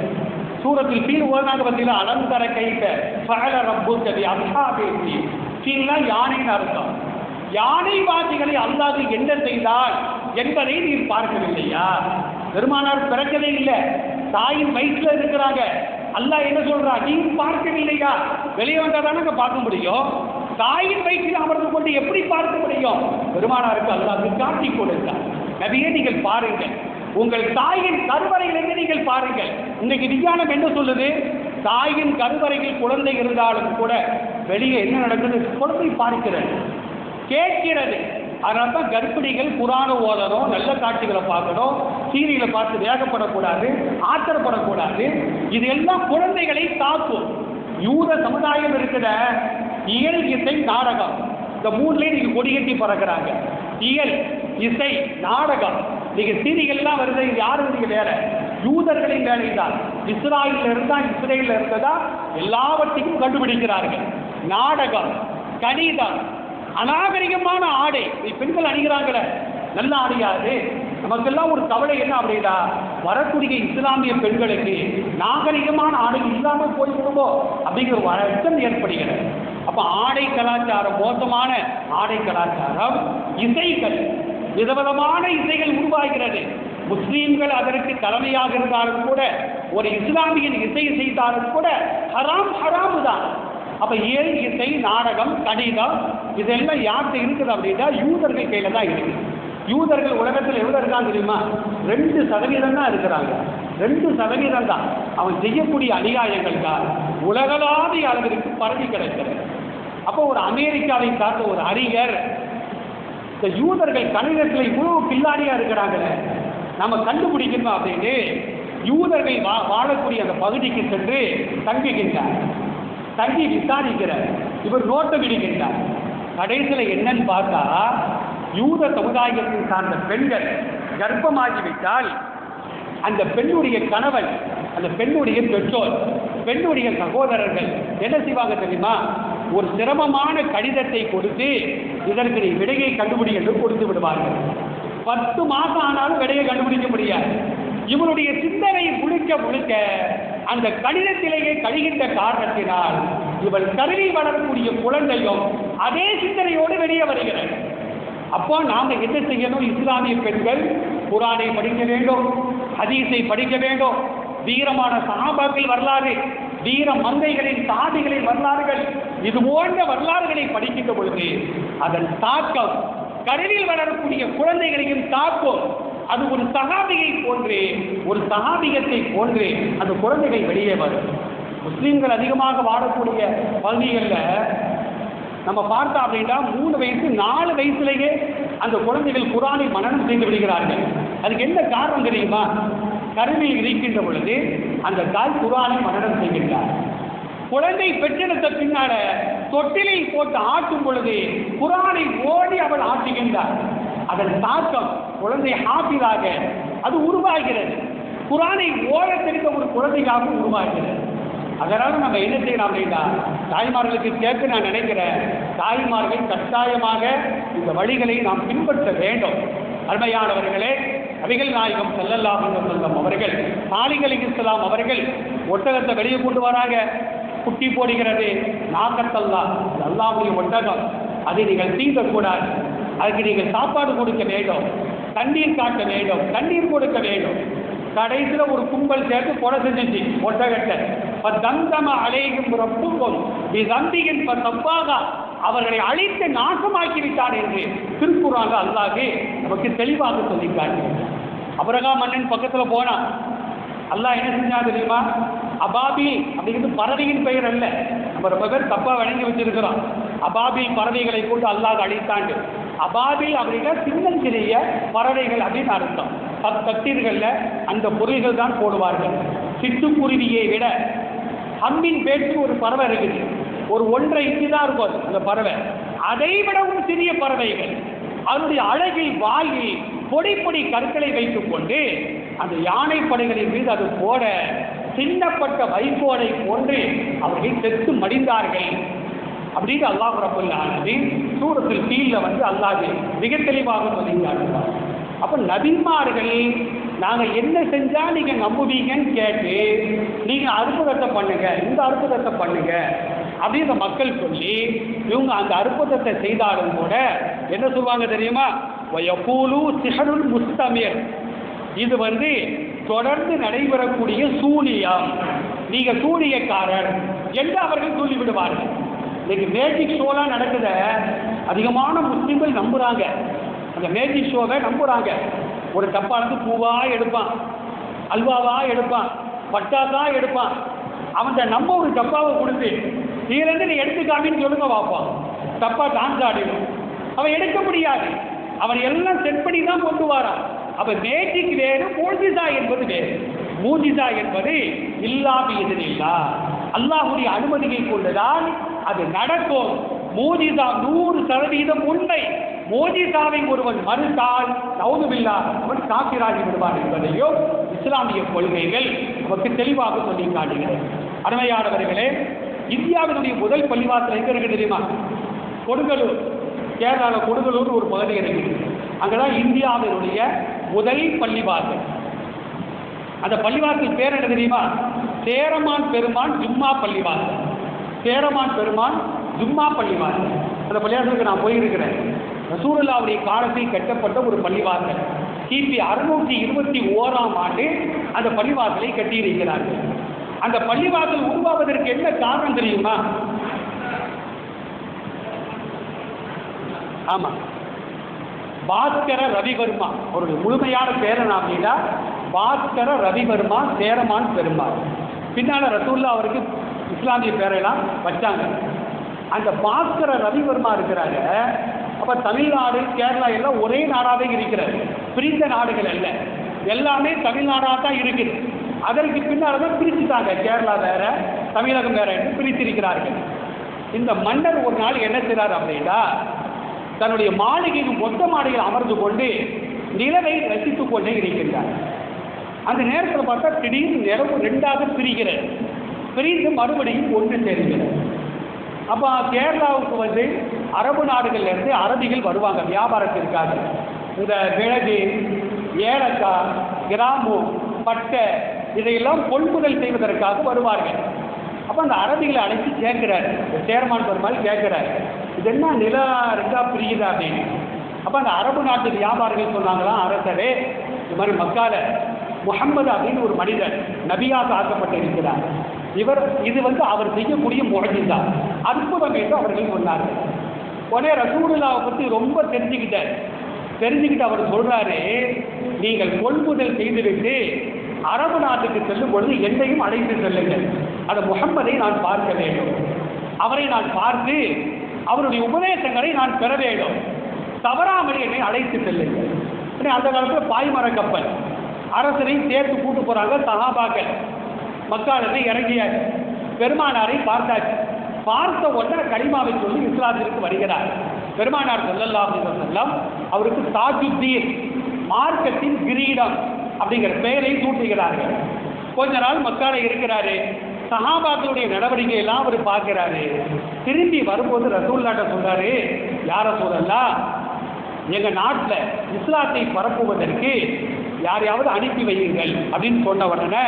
சூரத்தில் ஃபீல் ஓனாங்க பார்த்தீங்கன்னா, அலந்தர கைத்த ஃபஅல ரப்புக பி அஸ்ஹாபில் ஃபீல். ஃபீல்னா யானைன்னு அர்த்தம். யானைவாசிகளை அல்லாஹ் என்ன செய்தால் என்பதை நீர் பார்க்கவில்லையா? பெருமானார் பிறக்கவே இல்லை, தாயின் வயிற்றுல இருக்கிறாங்க. அல்லாஹ் என்ன சொல்றா? நீ பார்க்கவில்லையா? வெளியே வந்தாதானங்க பார்க்க முடியும். தாயின் வயிற்றில் அமர்ந்து கொண்டு எப்படி பார்க்க முடியும்? பெருமானாருக்கு அல்லாஹ் காட்டி கொடுத்தார். நபியே நீங்கள் பாருங்கள், உங்கள் தாயின் கருவறையிலிருந்து நீங்கள் பாருங்கள். இன்னைக்கு விஞ்ஞானம் என்ன சொல்லுது? தாயின் கருவறையில் குழந்தை இருந்தாலும் கூட வெளியே என்ன நடக்குது? குழந்தை பார்க்கிறது, கேட்கிறது. அதனால தான் கர்ப்பிணிகள் குர்ஆனை ஓதணும், நல்ல காட்சிகளை பார்க்கணும், சீரியலை பார்த்து வேகப்படக்கூடாது, ஆத்திரப்படக்கூடாது. இது எல்லாம் குழந்தைகளை தாக்கும். யூத சமுதாயம் இருக்கிற இயல், இசை, நாடகம், இந்த மூணுலேயே நீங்க கொடிகட்டி பறக்கிறாங்க. இயல், இசை, நாடகம். நீங்க சீரியல்லாம் வருது, இது யாரும் நீங்க வேற யூதர்களின் வேலை தான். இஸ்ராயலில் இருந்தா, இஸ்ரேலில் இருந்ததா எல்லாவற்றையும் கண்டுபிடிக்கிறார்கள். நாடகம், கணிதம், அநாகரிகமான ஆடை பெண்கள் அணிகிறாங்களே, நல்ல ஆடையாது. நமக்கெல்லாம் ஒரு கவலை என்ன அப்படின்னா, வரக்கூடிய இஸ்லாமிய பெண்களுக்கு நாகரிகமான ஆடை இல்லாமல் போய்விடுமோ அப்படிங்கிற ஒரு அச்சம் ஏற்படுகிறது. அப்ப ஆடை கலாச்சாரம், மோசமான ஆடை கலாச்சாரம், இசைகள், விதவிதமான இசைகள் உருவாகிறது. முஸ்லீம்கள் அதற்கு தலைமையாக இருந்தாலும் கூட, ஒரு இஸ்லாமியன் இசை செய்தாலும் கூட ஹராம் ஹராமு தான். அப்ப இயல், இசை, நாடகம், கணிதம் இதெல்லாம் யார்கிட்ட இருக்குது அப்படின்னா யூதர்கள் கையில தான் இருக்கு. யூதர்கள் உலகத்தில் எவ்வளவு இருக்காங்க தெரியுமா? 2% தான் இருக்கிறாங்க. 2% தான். அவன் செய்யக்கூடிய அநியாயங்கள் தான் உலகளாவிய அளவிற்கு பரவி கிடக்கிறது. அப்போ ஒரு அமெரிக்காவை சார்ந்த ஒரு அறிஞர், இந்த யூதர்கள் கணிதத்தில் இவ்வளவு பில்லாடியா இருக்கிறாங்களே, நம்ம கண்டுபிடிக்கணும் அப்படின்னு யூதர்கள் வாழக்கூடிய அந்த பகுதிக்கு சென்று தங்குகின்றார். தங்கி விசாரிக்கிறார். இவர் நோட்டம் விடுகின்றார். கடைசியில் என்னன்னு பார்த்தா, யூத சமுதாயத்தின் சார்ந்த பெண்கள் கர்ப்பமாகிவிட்டால் அந்த பெண்ணுடைய கணவன், அந்த பெண்ணுடைய பெற்றோர், பெண்ணுடைய சகோதரர்கள் என்ன செய்வாங்க தெரியுமா? ஒரு சிரமமான கடிதத்தை கொடுத்து இதற்கு நீ விடையை கண்டுபிடி என்று கொடுத்து விடுவார்கள். 10 மாதம் ஆனாலும் விடையை கண்டுபிடிக்க முடியாது. இவருடைய சிந்தனை முழுக்க முழுக்க அந்த கடிதத்திலேயே கழிகின்ற காரணத்தினால் இவள் கருவில் வளரக்கூடிய குழந்தையும் அதே சிந்தனையோடு வெளியே வருகிறார். அப்போ நாம என்ன செய்யணும்? இஸ்லாமிய பெண்கள் குர்ஆனை படிக்க வேண்டும், ஹதீஸை படிக்க வேண்டும், வீரமான சஹாபாக்கள் வரலாறு, வீர மந்தைகளின் சாதிகளின் வரலாறுகள், இது போன்ற வரலாறுகளை படிக்கின்ற பொழுது அதன் தாக்கம் கருவில் வளரக்கூடிய குழந்தைகளையும் தாக்கும். அது ஒரு சகாபியை போன்று, ஒரு சகாபியத்தை போன்று அந்த குழந்தைகள் வெளியே வரும். முஸ்லீம்கள் அதிகமாக வாழக்கூடிய பகுதிகளில் நம்ம பார்த்தோம் அப்படின்னா 3 வயசு 4 வயசுலேயே அந்த குழந்தைகள் குர்ஆனை மனனம் செய்து விடுகிறார்கள். அதுக்கு என்ன காரணம் தெரியுமா? கருவில் இருக்கின்ற பொழுது அந்த தாய் குர்ஆனை மனனம் செய்கின்றார். குழந்தை பெற்றெடுத்த பின்னால தொட்டிலில் போட்டு ஆட்டும் பொழுது குர்ஆனை ஓடி அவள் ஆட்டுகின்றார். அதன் தாக்கம் குழந்தை ஹாஃபிஸாக அது உருவாகிறது. குர்ஆனை ஓட தெரிந்த ஒரு குழந்தையாக உருவாகிறது. அதனால நம்ம என்ன செய்யலாம் அப்படின்னா, தாய்மார்களுக்கு கேட்க நான் நினைக்கிறேன், தாய்மார்கள் கட்டாயமாக இந்த வழிகளை நாம் பின்பற்ற வேண்டும். அருமையானவர்களே, நபிகள் நாயகம் ஸல்லல்லாஹு அலைஹி வஸல்லம் அவர்கள், சாலிஹ் அலைஹிஸ்ஸலாம் அவர்கள் ஒட்டகத்தை வெளியே கொண்டு வராங்க. குட்டி போடுகிறது, நாக்கத்தல்லா, அல்லாஹ்வுடைய ஒட்டகம், அதை நீங்கள் தீண்டக்கூடாது. அதுக்கு நீங்கள் சாப்பாடு கொடுக்க வேண்டும், தண்ணீர் காட்ட வேண்டும், தண்ணீர் கொடுக்க வேண்டும். கடைசியில் ஒரு கும்பல் சேர்த்து கொலை செஞ்சிச்சு ஒட்டகத்தை. தந்தம அலைகும் ரப்புக்கும் தம்பியின் தப்பாக அவர்களை அழித்து நாசமாக்கி விட்டார் என்று திருக்குறாங்க அல்லாஹ் நமக்கு தெளிவாக சொல்லிக்காரு. அபரகா மன்னன் பக்கத்தில் போனா அல்லாஹ் என்ன செஞ்சா தெரியுமா? அபாபில் அப்படிங்கிறது பறவையின் பெயர் அல்ல. நம்ம ரொம்ப பேர் தப்பா வழங்கி வச்சிருக்கிறோம். அபாபில் பறவைகளை கொண்டு அல்லாஹ் அழித்தாண்டு. அபாபில் அப்படின்னா சின்னஞ்சிறிய பறவைகள் அப்படின்னு அர்த்தம். தத்தீர்களில் அந்த பொருள்கள் தான் போடுவார்கள். சிட்டுக்குருவியை விட ஹம்மின் பேச்சு ஒரு பறவை இருக்குது. ஒரு 1.5 இன்ச்சு தான் இருக்கும் அந்த பறவை. அதை விடவும் சிறிய பறவைகள் அதனுடைய அழகில் வாயில் பொடி பொடி கற்களை வைத்துக் கொண்டு அந்த யானை படைகளின் மீது அது போட சின்னப்பட்ட வைகோலை போன்று அவர்கள் செத்து மடிந்தார்கள் அப்படின்னு அல்லாஹ் ரப்பல் ஆலமீன் சூரத்துல் ஃபீல்ல அல்லாஹ் மிக தெளிவாக சொல்லியிருக்கிறார். அப்போ நபிமார்கள் நாங்கள் என்ன செஞ்சால் நீங்கள் நம்புவீங்கன்னு கேட்டு நீங்கள் அற்புதத்தை பண்ணுங்க, இந்த அற்புதத்தை பண்ணுங்க அப்படின்னு மக்கள் சொல்லி இவங்க அந்த அற்புதத்தை செய்தாலும் கூட என்ன சொல்லுவாங்க தெரியுமா? வயகூலு சிஹருல் முஸ்தமிர், இது தொடர்ந்து நடைபெறக்கூடிய சூனியம், நீங்கள் சூனியக்காரர் என்று அவர்கள் சொல்லிவிடுவார்கள். இன்னைக்கு மேஜிக் ஷோலாம் நடக்குத அதிகமான முஸ்லீம்கள் நம்புகிறாங்க. அந்த மேஜிக் ஷோவை நம்புகிறாங்க. ஒரு டப்பாலேருந்து பூவா எடுப்பான், அல்வாவா எடுப்பான், பட்டாசா எடுப்பான். அவன் நம்ம ஒரு டப்பாவை கொடுத்து நீலேருந்து நீ எடுத்துக்காமின்னு சொல்லுங்க பார்ப்பான். டப்பா டான்ஸ் ஆடிடும். அவன் எடுக்க முடியாது. அவன் எல்லாம் செட் பண்ணி தான் கொண்டு வரான். அவன் மேஜிக் வேறு, மூஜிசா என்பது வேறு. மூஜிசா என்பது இல்லாம எதிரில்லா, அல்லாஹ்வுடைய அனுமதியை கொண்டுதான் அது நடக்கும். மூஜிசா 100% உண்மை. மோஜிசாவை ஒருவன் மறுத்தால் நவுதுபில்லா அவன் காபிராகி விடுவான் என்பதையும் இஸ்லாமிய கொள்கைகள் நமக்கு தெளிவாக சொல்லி காட்டுகிறது. அருமையானவர்களே, இந்தியாவினுடைய முதல் பள்ளிவாசல் எங்க இருக்கு தெரியுமா? கொடுங்கலூர். கேரளாவில் கொடுங்கலூர் ஒரு பகுதி இருக்குது. அங்கதான் இந்தியாவினுடைய முதல் பள்ளிவாசல். அந்த பள்ளிவாசல் பேர் என்ன தெரியுமா? சேரமான் பெருமான் ஜும்மா பள்ளிவாசல். சேரமான் பெருமான் ஜும்மா பள்ளிவாசல். அந்த பள்ளிவாசலுக்கு நான் போயிருக்கிறேன். ரசூலுல்லாஹ்வுடைய காலத்தில் கட்டப்பட்ட ஒரு பள்ளிவாசல். கிபி 621ஆம் ஆண்டு அந்த பள்ளிவாசலை கட்டியிருக்கிறார்கள். அந்த பள்ளிவாசல் உருவாவதற்கு என்ன காரணம் தெரியுமா? ஆமா, பாஸ்கர ரவிவர்மா. அவருடைய முழுமையான பேரன் அப்படின்னா பாஸ்கர ரவிவர்மா சேரமான் பெருமாள். பின்னால் ரசூலுல்லாஹ் அவருக்கு இஸ்லாமிய பேரெல்லாம் வச்சாங்க. அந்த பாஸ்கர ரவிவர்மா இருக்கிறாங்க. அப்போ தமிழ்நாடு கேரளா எல்லாம் ஒரே நாடாகவே இருக்கிறது, பிரிந்த நாடுகள் அல்ல. எல்லாமே தமிழ்நாடாக தான் இருக்குது. அதற்கு பின்னால் தான் பிரிச்சுட்டாங்க. கேரளா வேற, தமிழகம் வேற என்று பிரித்திருக்கிறார்கள். இந்த மன்னர் ஒரு நாள் என்ன செய்கிறார் அப்படின்னா, தன்னுடைய மாளிகையின் மொத்த மாளிகையில் அமர்ந்து கொண்டு நிலவை ரசித்துக் கொண்டே இருக்கின்றார். அந்த நேரத்தில் பார்த்தா திடீர்னு நிலவு 2ஆக பிரிகிறது. பிரிந்து மறுபடியும் ஒன்று சேர்கிறது. அப்போ கேரளாவுக்கு அரபு நாடுகள்லேருந்து அரபிகள் வருவாங்க வியாபாரத்திற்காக. இந்த மிளகு, ஏலக்காய், கிராம்பு, பட்டை இதையெல்லாம் கொள்முதல் செய்வதற்காக வருவார்கள். அப்போ அந்த அரபிகளை அழைச்சி கேட்குறாரு, சேரமான் பெருமாள் கேட்குறாரு, இது என்ன நில 2ஆ பிரியுதா அப்படின்னு. அப்போ அந்த அரபு நாட்டு வியாபாரிகள் சொன்னாங்களாம், அரசரே இது மாதிரி மக்கால முஹம்மது அப்படின்னு ஒரு மனிதர் நபியாக ஆக்கப்பட்டு இருக்கிறார். இது அவர் செய்யக்கூடிய முஅஜிஸா, அற்புதம் என்று அவர்கள் சொன்னார்கள். உடனே ரசூலுல்லாஹ்வை பற்றி ரொம்ப தெரிஞ்சுக்கிட்டு அவர் சொல்றாரு, நீங்கள் கொள்முதல் செய்துவிட்டு அரபு நாட்டுக்கு செல்லும் பொழுது என்னையும் அழைத்து செல்லுங்கள். அந்த முஹம்மதை நான் பார்க்க வேண்டும், அவரை நான் பார்த்து அவருடைய உபதேசங்களை நான் பெற வேண்டும், தவறாமல் என்னை அழைத்து செல்லுங்கள். அந்த காலத்தில் பாய்மர கப்பல் அரசரையும் சேர்த்து கூட்டு போறாங்க சஹாபாக்கள். மக்காவிலிருந்து இறங்கிய பெருமானாரை பார்த்த உடனே கலிமாவை சொல்லி இஸ்லாத்திற்கு வருகிறார். பெருமானார் ஸல்லல்லாஹு அலைஹி வஸல்லம் அவருக்கு தாஜுத்தீன், மார்க்கத்தின் கிரீடம் அப்படிங்கிற பெயரை சூட்டுகிறார்கள். கொஞ்ச நாள் மக்கால இருக்கிறாரு. சஹாபாக்களுடைய நடவடிக்கை எல்லாம் அவர் பார்க்கிறாரு. திரும்பி வரும்போது ரசூலுல்லாஹ் சொல்றாரு, யார் ரசூலல்லாஹ், எங்க நாட்டில் இஸ்லாத்தை பரப்புவதற்கு யாரையாவது அனுப்பி வையுங்கள் அப்படின்னு சொன்ன உடனே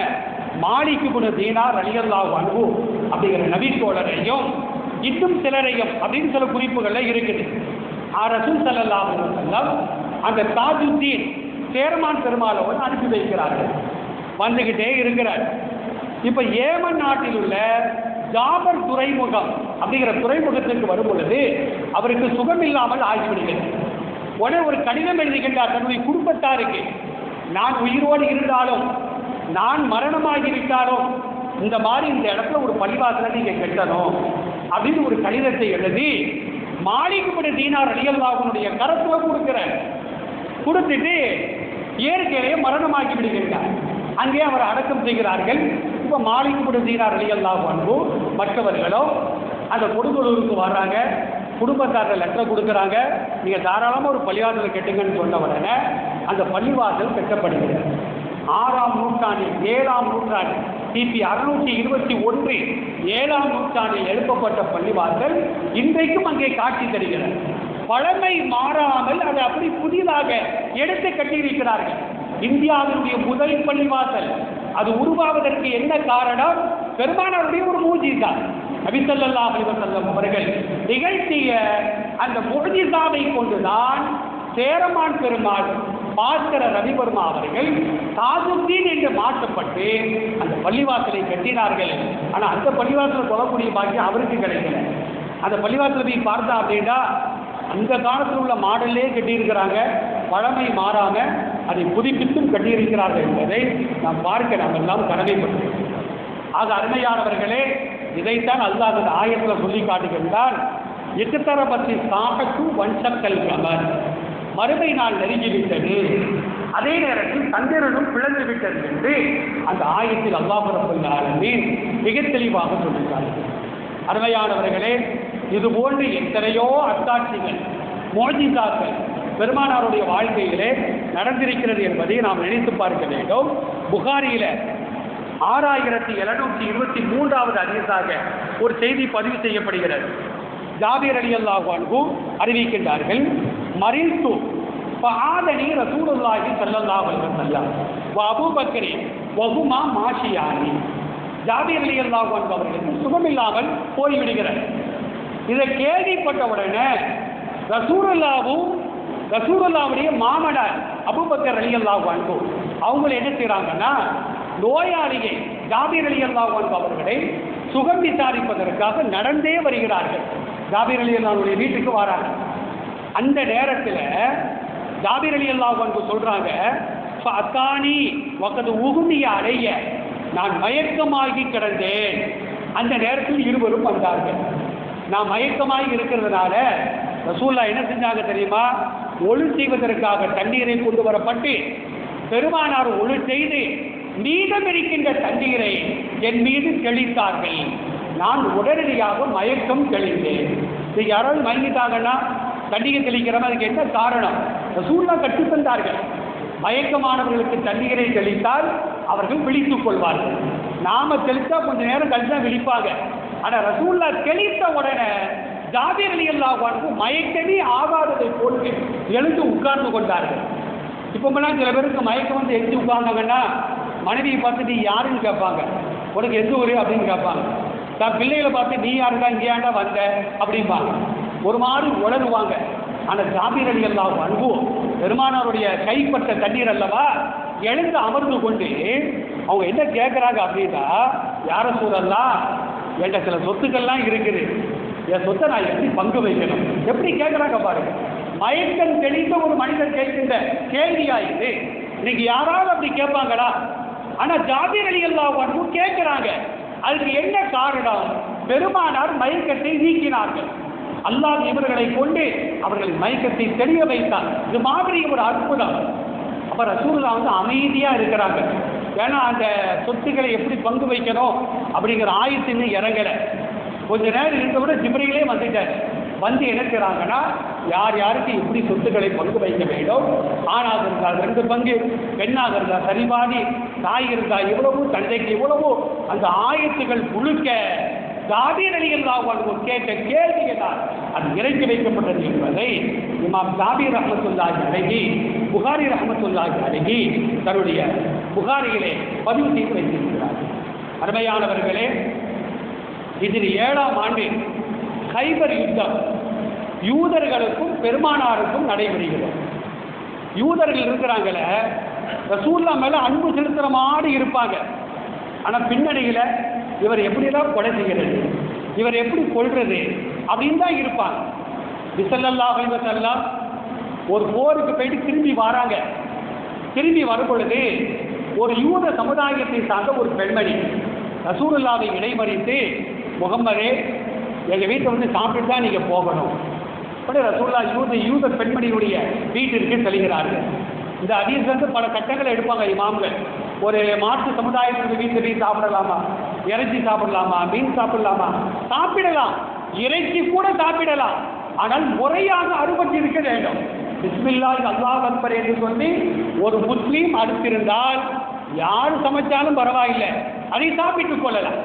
மாலிக் இப்னு தீனார் ரலியல்லாஹு அன்ஹு அப்படிங்கிற நபி தோழரையும் இன்னும் சிலரையும் அப்படின்னு சில குறிப்புகள்ல இருக்குது. ரசூல் ஸல்லல்லாஹு அலைஹி வஸல்லம் அந்த தாஜுத்தீன் சேரமான் பெருமாளோடு அனுப்பி வைக்கிறார்கள். வந்துகிட்டே இருக்கிறார். இப்ப ஏமன் நாட்டில் உள்ள ஜாபர் துறைமுகம் அப்படிங்கிற துறைமுகத்திற்கு வரும் பொழுது அவருக்கு சுகமில்லாமல் ஆகிவிடுகிறது. உடனே ஒரு கடிதம் எழுதுகின்றார் தன்னுடைய குடும்பத்தாருக்கு, நான் உயிரோடு இருந்தாலும் நான் மரணமாகிவிட்டாலும் இந்த மாதிரி இந்த இடத்துல ஒரு பள்ளிவாசலை நீங்க கட்டணும் அப்படின்னு ஒரு கடிதத்தை எழுதி மாலிக் இப்னு தீனார் ரலியல்லாஹு அன்ஹுடைய கரத்துல கொடுத்துட்டு இயற்கையிலேயே மரணமாக்கி விடுகின்றார். அங்கே அவர் அடக்கம் செய்கிறார்கள். இப்ப மாலிக் இப்னு தீனார் ரலியல்லாஹு அன்ஹு மற்றவர்களோ அந்த கொடுங்கோலூருக்கு வர்றாங்க. குடும்பத்தார்கள் லெட்டர் கொடுக்குறாங்க, நீங்க தாராளமாக ஒரு பள்ளிவாசலை கட்டுங்கன்னு சொன்ன உடனே அந்த பள்ளிவாசல் கட்டப்படுகிறது. 6ஆம் நூற்றாண்டில் 7ஆம் நூற்றாண்டில் கிபி 621 7ஆம் நூற்றாண்டில் எழுப்பப்பட்ட பள்ளிவாசல் இன்றைக்கும் அங்கே காட்சி தருகிறது. பழமை மாறாமல் அதை அப்படி புதிதாக எடுத்து கட்டியிருக்கிறார்கள். இந்தியாவினுடைய முதல் பள்ளிவாசல் அது உருவாவதற்கு என்ன காரணம்? பெருமானாருடைய ஒரு முஜிஸா. நபி ஸல்லல்லாஹு அலைஹி வஸல்லம் அவர்கள் நிகழ்த்திய அந்த முஜிஸாவை கொண்டுதான் சேரமான் பெருமாள் பாஸ்கர ரவிவர்மா அவர்கள் தாஜுத்தீன் என்று மாற்றப்பட்டு அந்த பள்ளிவாசலை கட்டினார்கள். ஆனால் அந்த பள்ளிவாசலை சொல்லக்கூடிய பாக்கியம் அவருக்கு கிடைக்கல. அந்த பள்ளிவாசலை போய் பார்த்தா அப்படின்னா அந்த காலத்தில் உள்ள மாடலே கட்டியிருக்கிறாங்க. பழமை மாறாம அதை புதுப்பித்தும் கட்டியிருக்கிறார்கள் என்பதை நாம் பார்க்க நாம் எல்லாம் கடமைப்பட்டிருக்கிறோம். ஆக அருமையானவர்களே, இதைத்தான் அல்லாஹ் அந்த ஆயத்தில் சொல்லி காட்டுகின்றான். இக்தரபத்தி சாஹத்து வன்சக்கல் கமர், மறுமை நாள் நெருங்கிவிட்டது, அதே நேரத்தில் சந்திரனும் பிளந்து விட்டது என்று அந்த ஆயத்தில் அல்லாஹ் ரப்பல் ஆலமீன் மிக தெளிவாக சொல்லியிருக்கிறார்கள். அருமையானவர்களே, இது போன்று எத்தனையோ அத்தாட்சிகள் முஅஜிஸாக்கள் பெருமானாருடைய வாழ்க்கையிலே நடந்திருக்கிறது என்பதை நாம் நினைத்து பார்க்க வேண்டும். புகாரியில 6723வது ஹதீஸாக ஒரு செய்தி பதிவு செய்யப்படுகிறது. ஜாபிர் ரலியல்லாஹு அன்ஹு அறிவிக்கின்றார்கள், மரித்து ஃபஆதனி ரசூலுல்லாஹி ஸல்லல்லாஹு அலைஹி வஸல்லம் வ அபூபக்கர் வஹுமா மாஷியானி. ஜாபிர் ரலியல்லாஹு அன்ஹு அவர்களுக்கு சுகமில்லாமல் போய்விடுகிறார். இதை கேள்விப்பட்ட உடனே ரசூலுல்லாஹ்வுடைய மாமனார் அபூபக்கர் ரலியல்லாஹு அன்ஹு அவங்க என்ன செய்றாங்கன்னா, நோயாளியை ஜாபிர் ரலியல்லாஹு அன்ஹு அவர்களை சுகம் விசாரிப்பதற்காக நடந்தே வருகிறார்கள். ஜாபிர் ரலியல்லாஹுடைய வீட்டுக்கு வராங்க. அந்த நேரத்தில் ஜாபிர் ரலியல்லாஹு அன்ஹு சொல்றாங்க, ஃபஅதானி வகது உகுமிய அலைய, நான் மயக்கமாகி கிடந்தேன். அந்த நேரத்தில் இருவரும் வந்தார்கள். நான் மயக்கமாகி இருக்கிறதுனால ரசூலுல்லாஹ் என்ன செஞ்சாங்க தெரியுமா? ஒளி செய்வதற்காக தண்ணீரை கொண்டு வரப்பட்டு பெருமானார் ஒளி செய்து மீதம் இருக்கின்ற தண்ணீரை என் மீது தெளித்தார்கள். நான் உடனடியாக மயக்கம் தெளிந்தேன். இது யாராவது மயங்கிட்டாங்கன்னா தண்ணீரை தெளிக்கிறோம், அதுக்கு என்ன காரணம்? ரசூலுல்லாஹ் கற்றுத் தந்தார்கள். மயக்கமானவர்களுக்கு தண்ணீரை தெளித்தால் அவர்கள் விழித்துக் கொள்வார்கள். நாம தெளித்தா கொஞ்ச நேரம் கழிச்சு தான் விழிப்பாங்க. ஆனால் ரசூலுல்லாஹ் தெளித்த உடனே ஜாபிர் ரலியல்லாஹு அன்ஹு மயக்கமே ஆகாததை போட்டு எழுந்து உட்கார்ந்து கொண்டார்கள். இப்போலாம் சில பேருக்கு மயக்கம் வந்து எழுந்து உட்கார்ந்தாங்கன்னா மனைவியை பார்த்து நீ யாருன்னு கேட்பாங்க, உனக்கு எந்த ஊர் அப்படின்னு கேட்பாங்க. தான் பிள்ளைகளை பார்த்து நீ யாருக்கா இங்கே ஏன்டா வந்த அப்படிம்பாங்க. ஒரு மாதிரி உணருவாங்க. ஆனால் ஜாபிர் ரலியல்லாஹு அன்ஹு பெருமானாருடைய கைப்பட்ட தண்ணீர் அல்லவா, எழுந்து அமர்ந்து கொண்டு அவங்க என்ன கேட்குறாங்க அப்படின்னா, யார சூழல்லாம் என்கிட்ட சில சொத்துக்கள்லாம் இருக்குது, என் சொத்தை நான் எப்படி பங்கு வைக்கணும், எப்படி கேட்குறாங்க பாருங்க. மயக்கம் தெளிந்த ஒரு மனிதன் கேட்கின்ற கேள்வியாயிது. இன்னைக்கு யாராவது அப்படி கேட்பாங்களா? ஆனால் ஜாபீர் ரலியல்லாஹு அன்ஹு கேட்குறாங்க. அதுக்கு என்ன காரணம்? பெருமானார் மயக்கத்தை நீக்கினார்கள். அல்லாஹ் இவர்களை கொண்டு அவர்களின் மயக்கத்தை தெரிய வைத்தார். இது மாதிரி ஒரு அற்புதம். அப்போ ரசூலுல்லாஹ் வந்து அமைதியாக இருக்கிறாங்க. ஏன்னா அந்த சொத்துக்களை எப்படி பங்கு வைக்கணும் அப்படிங்கிற ஆயத்தின்னு இறங்கலை. கொஞ்ச நேரம் இருந்த விட ஜிப்ரீலே வந்துட்டார். வந்து என்ன செய்கிறாங்கன்னா, யார் யாருக்கு எப்படி சொத்துக்களை பங்கு வைக்க வேண்டும், ஆணாக இருந்தால் 2 பங்கு, பெண்ணாக இருந்தால் சரிபாதி, தாய் இருந்தால் எவ்வளவோ, தந்தைக்கு எவ்வளவோ, அந்த ஆயத்துகள் முழுக்க ஜாபீர் ரலியல்லாஹு அன்ஹு கேட்ட கேள்விகளால் அது இறக்கி வைக்கப்பட்டது என்பதை இமாம் ஜாபீர் ரஹ்மத்துல்லாஹி அலைஹி, புகாரி ரஹ்மத்துல்லாஹி அலைஹி தன்னுடைய புகாரியிலே பதிவு செய்து வைத்திருக்கிறார். அருமையானவர்களே, ஹிஜ்ரி 7ஆம் ஆண்டு கைபர் யுத்தம் யூதர்களுக்கும் பெருமானாருக்கும் நடைபெறுகிறது. யூதர்கள் இருக்கிறாங்களே, ரசூலுல்லாஹ் மேலே அன்பு செலுத்துகிற மாதிரி இருப்பாங்க. ஆனால் பின்னணியில் இவர் எப்படிலாம் கொலை செய்கிறது, இவர் எப்படி கொள்வது அப்படின்னு தான் இருப்பாங்க. ஸல்லல்லாஹு அலைஹி வஸல்லம் ஒரு போருக்கு போயிட்டு திரும்பி வராங்க. திரும்பி வரும் பொழுது ஒரு யூத சமுதாயத்தை சார்ந்த ஒரு பெண்மணி ரசூலுல்லாஹ்வை இடைமறித்து, முகம்மதே, எங்கள் வீட்டை வந்து சாப்பிட்டு தான் நீங்கள் போகணும். உடனே ரசூலுல்லாஹ் யூத பெண்மணியுடைய வீட்டிற்கு செல்கிறார்கள். இந்த ஹதீஸ் வந்து பல கட்டங்களை எடுப்பாங்க இமாம்கள். ஒரு மாற்று சமுதாயத்திற்கு வீட்டில் சாப்பிடலாமா, இறைச்சி சாப்பிடலாமா, மீன் சாப்பிடலாமா, சாப்பிடலாம், இறைச்சி கூட சாப்பிடலாம், ஆனால் முறையாக அறுபட்டு இருக்க வேண்டும். பிஸ்மில்லாஹ் அல்லாஹ் அக்பர் என்று சொல்லி ஒரு முஸ்லீம் அடுத்திருந்தால் யார் சமைச்சாலும் பரவாயில்லை, அதை சாப்பிட்டுக் கொள்ளலாம்.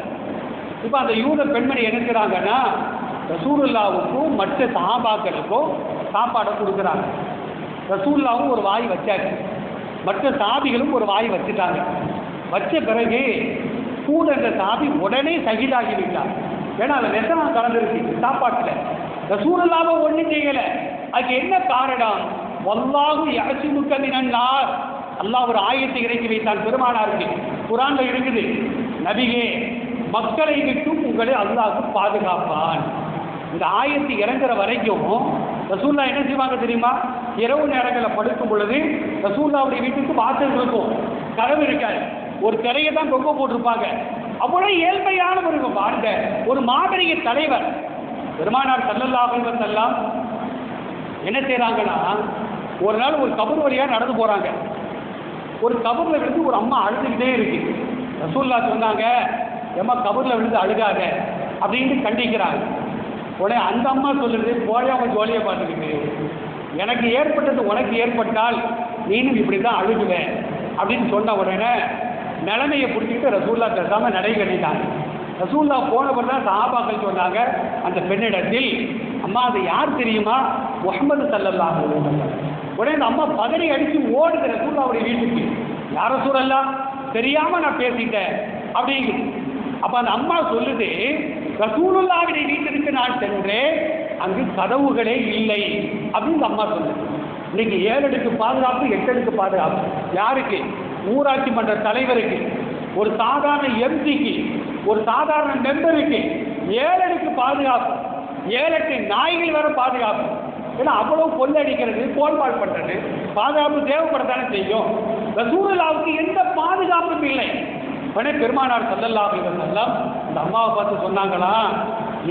இப்போ அந்த யூத பெண்மணி நினைக்கிறாங்கன்னா, ரசூலுல்லாவுக்கும் மற்ற சஹாபாக்களுக்கும் சாப்பாடை கொடுக்குறாங்க. ரசூலுல்லாவும் ஒரு வாய் வச்சாச்சு, மற்ற சாபிகளும் ஒரு வாய் வச்சுட்டாங்க. வச்ச பிறகு கூட அந்த சாபி உடனே சகிதாகிவிட்டார். ஏன்னா அதில் விஷம் கலந்துருச்சு சாப்பாட்டில். ரசூலுல்லாவை ஒன்றும் செய்யலை. அதுக்கு என்ன காரணம்? வல்லாஹு யஅஸிமுக மினன்னார். அல்லாஹ் ஒரு ஆயத்தை இறக்கி வைத்தான் பெருமானாருக்கு. குர்ஆன்ல இருக்குது, நபியே, மக்களை விட்டும் உங்களை அல்லாஹ் பாதுகாப்பான். இந்த ஆயத்தை இறங்குற வரைக்கும் ரசூலுல்லாஹ் என்ன செய்வாங்க தெரியுமா? இரவு நேரங்களில் படுக்கும் பொழுது ரசூலுல்லாஹ்வுடைய வீட்டுக்கு வாசல் இருக்கும், கதவு இருக்காது, ஒரு திரையை தான் தொங்க போட்டிருப்பாங்க. அவ்வளோ ஏழ்மையான ஒரு வாழ்ந்த ஒரு மாபெரிய தலைவர் பெருமானார் ஸல்லல்லாஹு அலைஹி வஸல்லம் என்ன செய்கிறாங்கன்னா, ஒரு நாள் ஒரு கபர் வழியாக நடந்து போகிறாங்க. ஒரு கபரில் விழுந்து ஒரு அம்மா அழுதுகிட்டே இருக்கு. ரசூலுல்லாஹ் சொன்னாங்க, ஏம்மா கபரில் விழுந்து அழுகாத அப்படின்ட்டு கண்டிக்கிறாங்க. உடனே அந்த அம்மா சொல்லுறது, போயாம ஜோலியை பார்த்துக்கிட்டு, எனக்கு ஏற்பட்டது உனக்கு ஏற்பட்டால் நீனும் இப்படி தான் அழுகுவேன் அப்படின்னு சொன்ன உடனே நிலைமையை பிடிச்சிக்கிட்டு ரசூலுல்லாஹ் பேசாமல் நடை கட்டிட்டாங்க. ரசூலுல்லாஹ் போனவர் தான் சஹாபாக்கள் சொன்னாங்க அந்த பெண்ணிடத்தில், அம்மா அது யார் தெரியுமா? முஹம்மது ஸல்லல்லாஹு அலைஹி வஸல்லம். உடனே அந்த அம்மா பதறி அடித்து ஓடுது ரசூலுல்லாஹ்வுடைய வீட்டுக்கு. யார் ரசூலல்லாஹ், தெரியாமல் நான் பேசிட்டேன் அப்படிங்குது. அப்போ அந்த அம்மா சொல்லுது, ரசூலுல்லாஹ்வுடைய வீட்டிற்கு நான் சென்றேன், அங்கு கதவுகளே இல்லை அப்படின்னு அம்மா சொல்லுது. இன்னைக்கு 7 அடுக்கு பாதுகாப்பு, 8 அடுக்கு பாதுகாப்பு யாருக்கு? ஊராட்சி மன்ற தலைவருக்கு, ஒரு சாதாரண எம்பிக்கு, ஒரு சாதாரண மெம்பருக்கு 7 அடுக்கு பாதுகாப்பு, 7 8 நாய்கள் வர பாதுகாப்பு. ஏன்னா அவ்வளவு கொள்ளடிக்கிறது, கோல்பாடு பண்ணுறது, பாதுகாப்பு தேவைப்படத்தானே செய்யும். ரசூலுல்லாஹ்வுக்கு எந்த பாதுகாப்பும் இல்லை. உடனே பெருமானார் ஸல்லல்லாஹு அலைஹி வஸல்லம் இந்த அம்மாவை பார்த்து சொன்னாங்களா,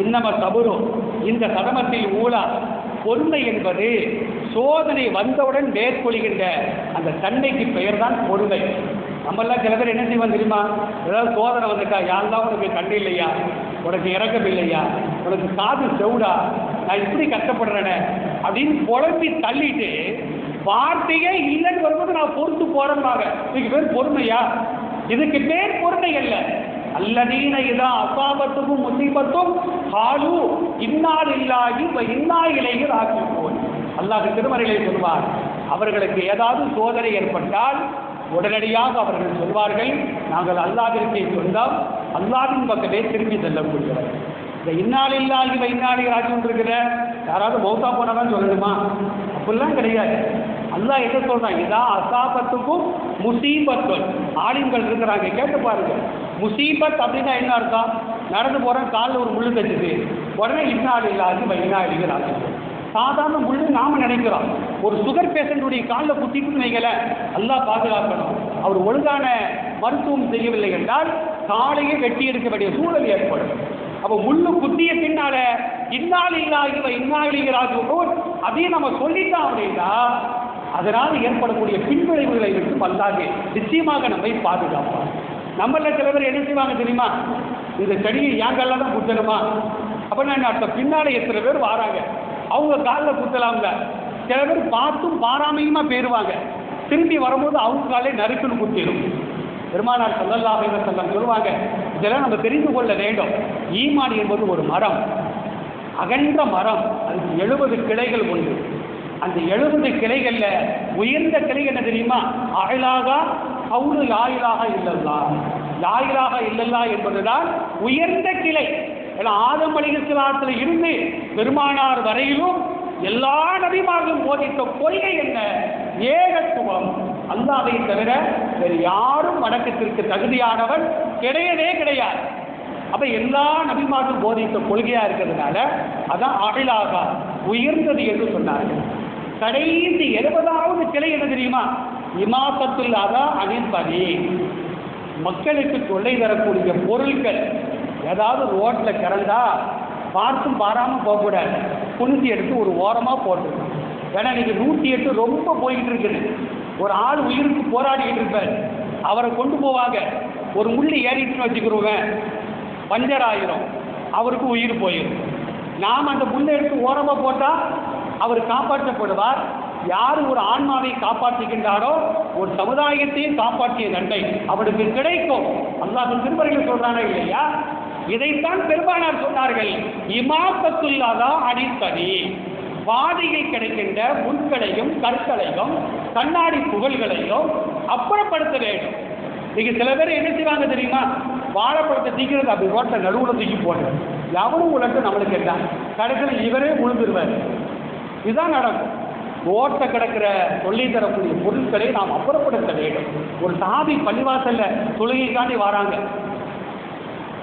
இன்னம சபுரு, இந்த சதமத்தில் ஊழா, பொறுமை என்பது சோதனை வந்தவுடன் மேற்கொள்கின்ற அந்த தன்மைக்கு பெயர் தான் பொறுமை. நம்மெல்லாம் சில பேர் என்ன செய்வோம் தெரியுமா? ஏதாவது சோதனை வந்துட்டா, யாரெல்லாம் உனக்கு கண்டு இல்லையா, உனக்கு இறக்கம் இல்லையா, உனக்கு காது செவுடா, நான் இப்படி கஷ்டப்படுறேனே அப்படின்னு புலம்பி தள்ளிட்டு வார்த்தையே இல்லைன்னு வரும்போது நான் பொறுத்து போறேன்னாங்க. இதுக்கு பேர் பொறுமையா? இதுக்கு பேர் பொறுமை அல்ல. அல்லதீன இதா அசாபத்துக்கும் முசீபத்தும் ஹாலு இன்னா லில்லாஹி வ இன்னா இலைஹி ராஜிஊன். அல்லாஹ் திருமறையிலே சொல்வார், அவர்களுக்கு ஏதாவது சோதனை ஏற்பட்டால் உடனடியாக அவர்கள் சொல்வார்கள், நாங்கள் அல்லாஹ்விற்கே சொந்தம், அல்லாஹ்வின் பக்கமே திரும்பி செல்லக்கூடியவர். இந்த இன்னா லில்லாஹி வ இன்னா இலைஹி ராஜிஊன் இருக்கிற யாராவது மௌத்தா போனவன் சொல்லணுமா? அப்படிலாம் கிடையாது. அல்லாஹ் என்ன சொல்றான்? இதா அசாபத்துக்கும் முசீபத்துன். ஆலிம்கள் இருக்கிறாங்க, கேட்டு பாருங்க. முசீபத் அப்படின்னா என்ன அர்த்தம்? நடந்து போகிறேன், காலில் ஒரு முள்ளு தச்சுது, உடனே இன்னாள் இல்லாது வைநாளிகள் ஆச்சு. சாதாரண முள்ளு நாம நினைக்கிறோம். ஒரு சுகர் பேஷண்ட்டுடைய காலில் குத்திட்டு வைக்கல, அல்லாஹ் பாதுகாக்கணும். அவர் ஒழுங்கான மருத்துவம் செய்யவில்லை என்றால் காலையே வெட்டி எடுக்க வேண்டிய சூழல் ஏற்படும். அப்போ முள்ளு குத்திய பின்னால இன்னாள் இல்லாது இன்னாளிகளாக அதையும் நம்ம சொல்லிட்டோம் அப்படின்னா அதனால் ஏற்படக்கூடிய பின்விளைவுகளை விட்டு வந்தாங்க நிச்சயமாக நம்மை பாதுகாப்பார். நம்மள சில பேர் என்ன செய்வாங்க தெரியுமா? இந்த செடியை ஏங்கெல்லாம் தான் குத்தணுமா அப்படின்னா என்ன அர்த்தம்? பின்னால எத்தனை பேர் வராங்க, அவங்க காலில் குத்தலாங்க. சில பேர் பார்த்தும் பாராமையுமா போயிடுவாங்க, திரும்பி வரும்போது அவங்க காலே நறுக்குன்னு குத்திடும். பெருமானார் ஸல்லல்லாஹு அலைஹி வஸல்லம் சொல்லுவாங்க, இதெல்லாம் நம்ம தெரிந்து கொள்ள வேண்டும். ஈமான் என்பது ஒரு மரம், அகன்ற மரம், அதுக்கு 70 கிளைகள் உண்டு. அந்த 70 கிளைகள்ல உயர்ந்த கிளை என்ன தெரியுமா? அழலாகா கவுலு லா இலாஹா இல்லல்லாஹ். லா இலாஹா இல்லல்லாஹ் என்பதுதான் உயர்ந்த கிளை. ஏன்னா ஆதம் அலைஹிஸ்ஸலாத்துல இருந்து பெருமானார் வரையிலும் எல்லா நபிமார்களும் போதித்த கொள்கை என்ன? ஏகத்துவம். அல்லாஹ்வை தவிர வேறு யாரும் வணக்கத்திற்கு தகுதியானவன் கிடையவே கிடையாது. அப்ப எல்லா நபிமார்களும் போதித்த கொள்கையா இருக்கிறதுனால அதான் அழலாகா உயர்ந்தது என்று சொன்னார்கள். கடைசி 70வது கிளை என்ன தெரியுமா? இமாசத்துல்லாதா அனின்பதி. மக்களுக்கு தொல்லை தரக்கூடிய பொருட்கள் ஏதாவது ரோட்டில் கிடந்தா பார்த்தும் பாராமல் போகக்கூடாது, குனிஞ்சி எடுத்து ஒரு ஓரமாக போட்டுருக்கோம். ஏன்னா இன்னைக்கு 108 ரொம்ப போய்கிட்டு இருக்குது. ஒரு ஆள் உயிருக்கு போராடிக்கிட்டு இருப்பார், அவரை கொண்டு போவாங்க, ஒரு முள்ளு ஏறிட்டுன்னு வச்சுக்கிறோவேன், பஞ்சர் ஆயிரும், அவருக்கு உயிர் போயிடும். நாம் அந்த முள்ளை எடுத்து ஓரமாக போட்டால் அவர் காப்பாற்றப்படுவார். யார் ஒரு ஆன்மாவை காப்பாற்றுகின்றாரோ ஒரு சமுதாயத்தையும் காப்பாற்றிய நன்மை அவருக்கு கிடைக்கும். அல்லாஹ் திருமறையில் சொல்றானே இல்லையா? இதைத்தான் பெருமானார் சொன்னார்கள், இமாசத்துல்லாதா அடித்தடி. பாதையில் கிடைக்கின்ற முட்களையும் கற்களையும் கண்ணாடி புகழ்களையும் அப்புறப்படுத்த வேண்டும். நீங்க சில பேர் என்ன செய்வாங்க தெரியுமா? வாழைப்பழத்தை தீக்கிறது அப்படி ரோட்டை நடுவில் தூக்கி போட்டு எவனும் உலட்டு நம்மளுக்கு கேட்டான், கடைசியில் இவரே உழுந்துருவார். இதுதான் நடக்கும். ஓட்ட கிடக்கிற சொல்லி தரக்கூடிய பொருட்களை நாம் அப்புறப்படுத்த வேண்டும். ஒரு சாதி பள்ளிவாசல்ல தொழுகைக்காண்டி வராங்க,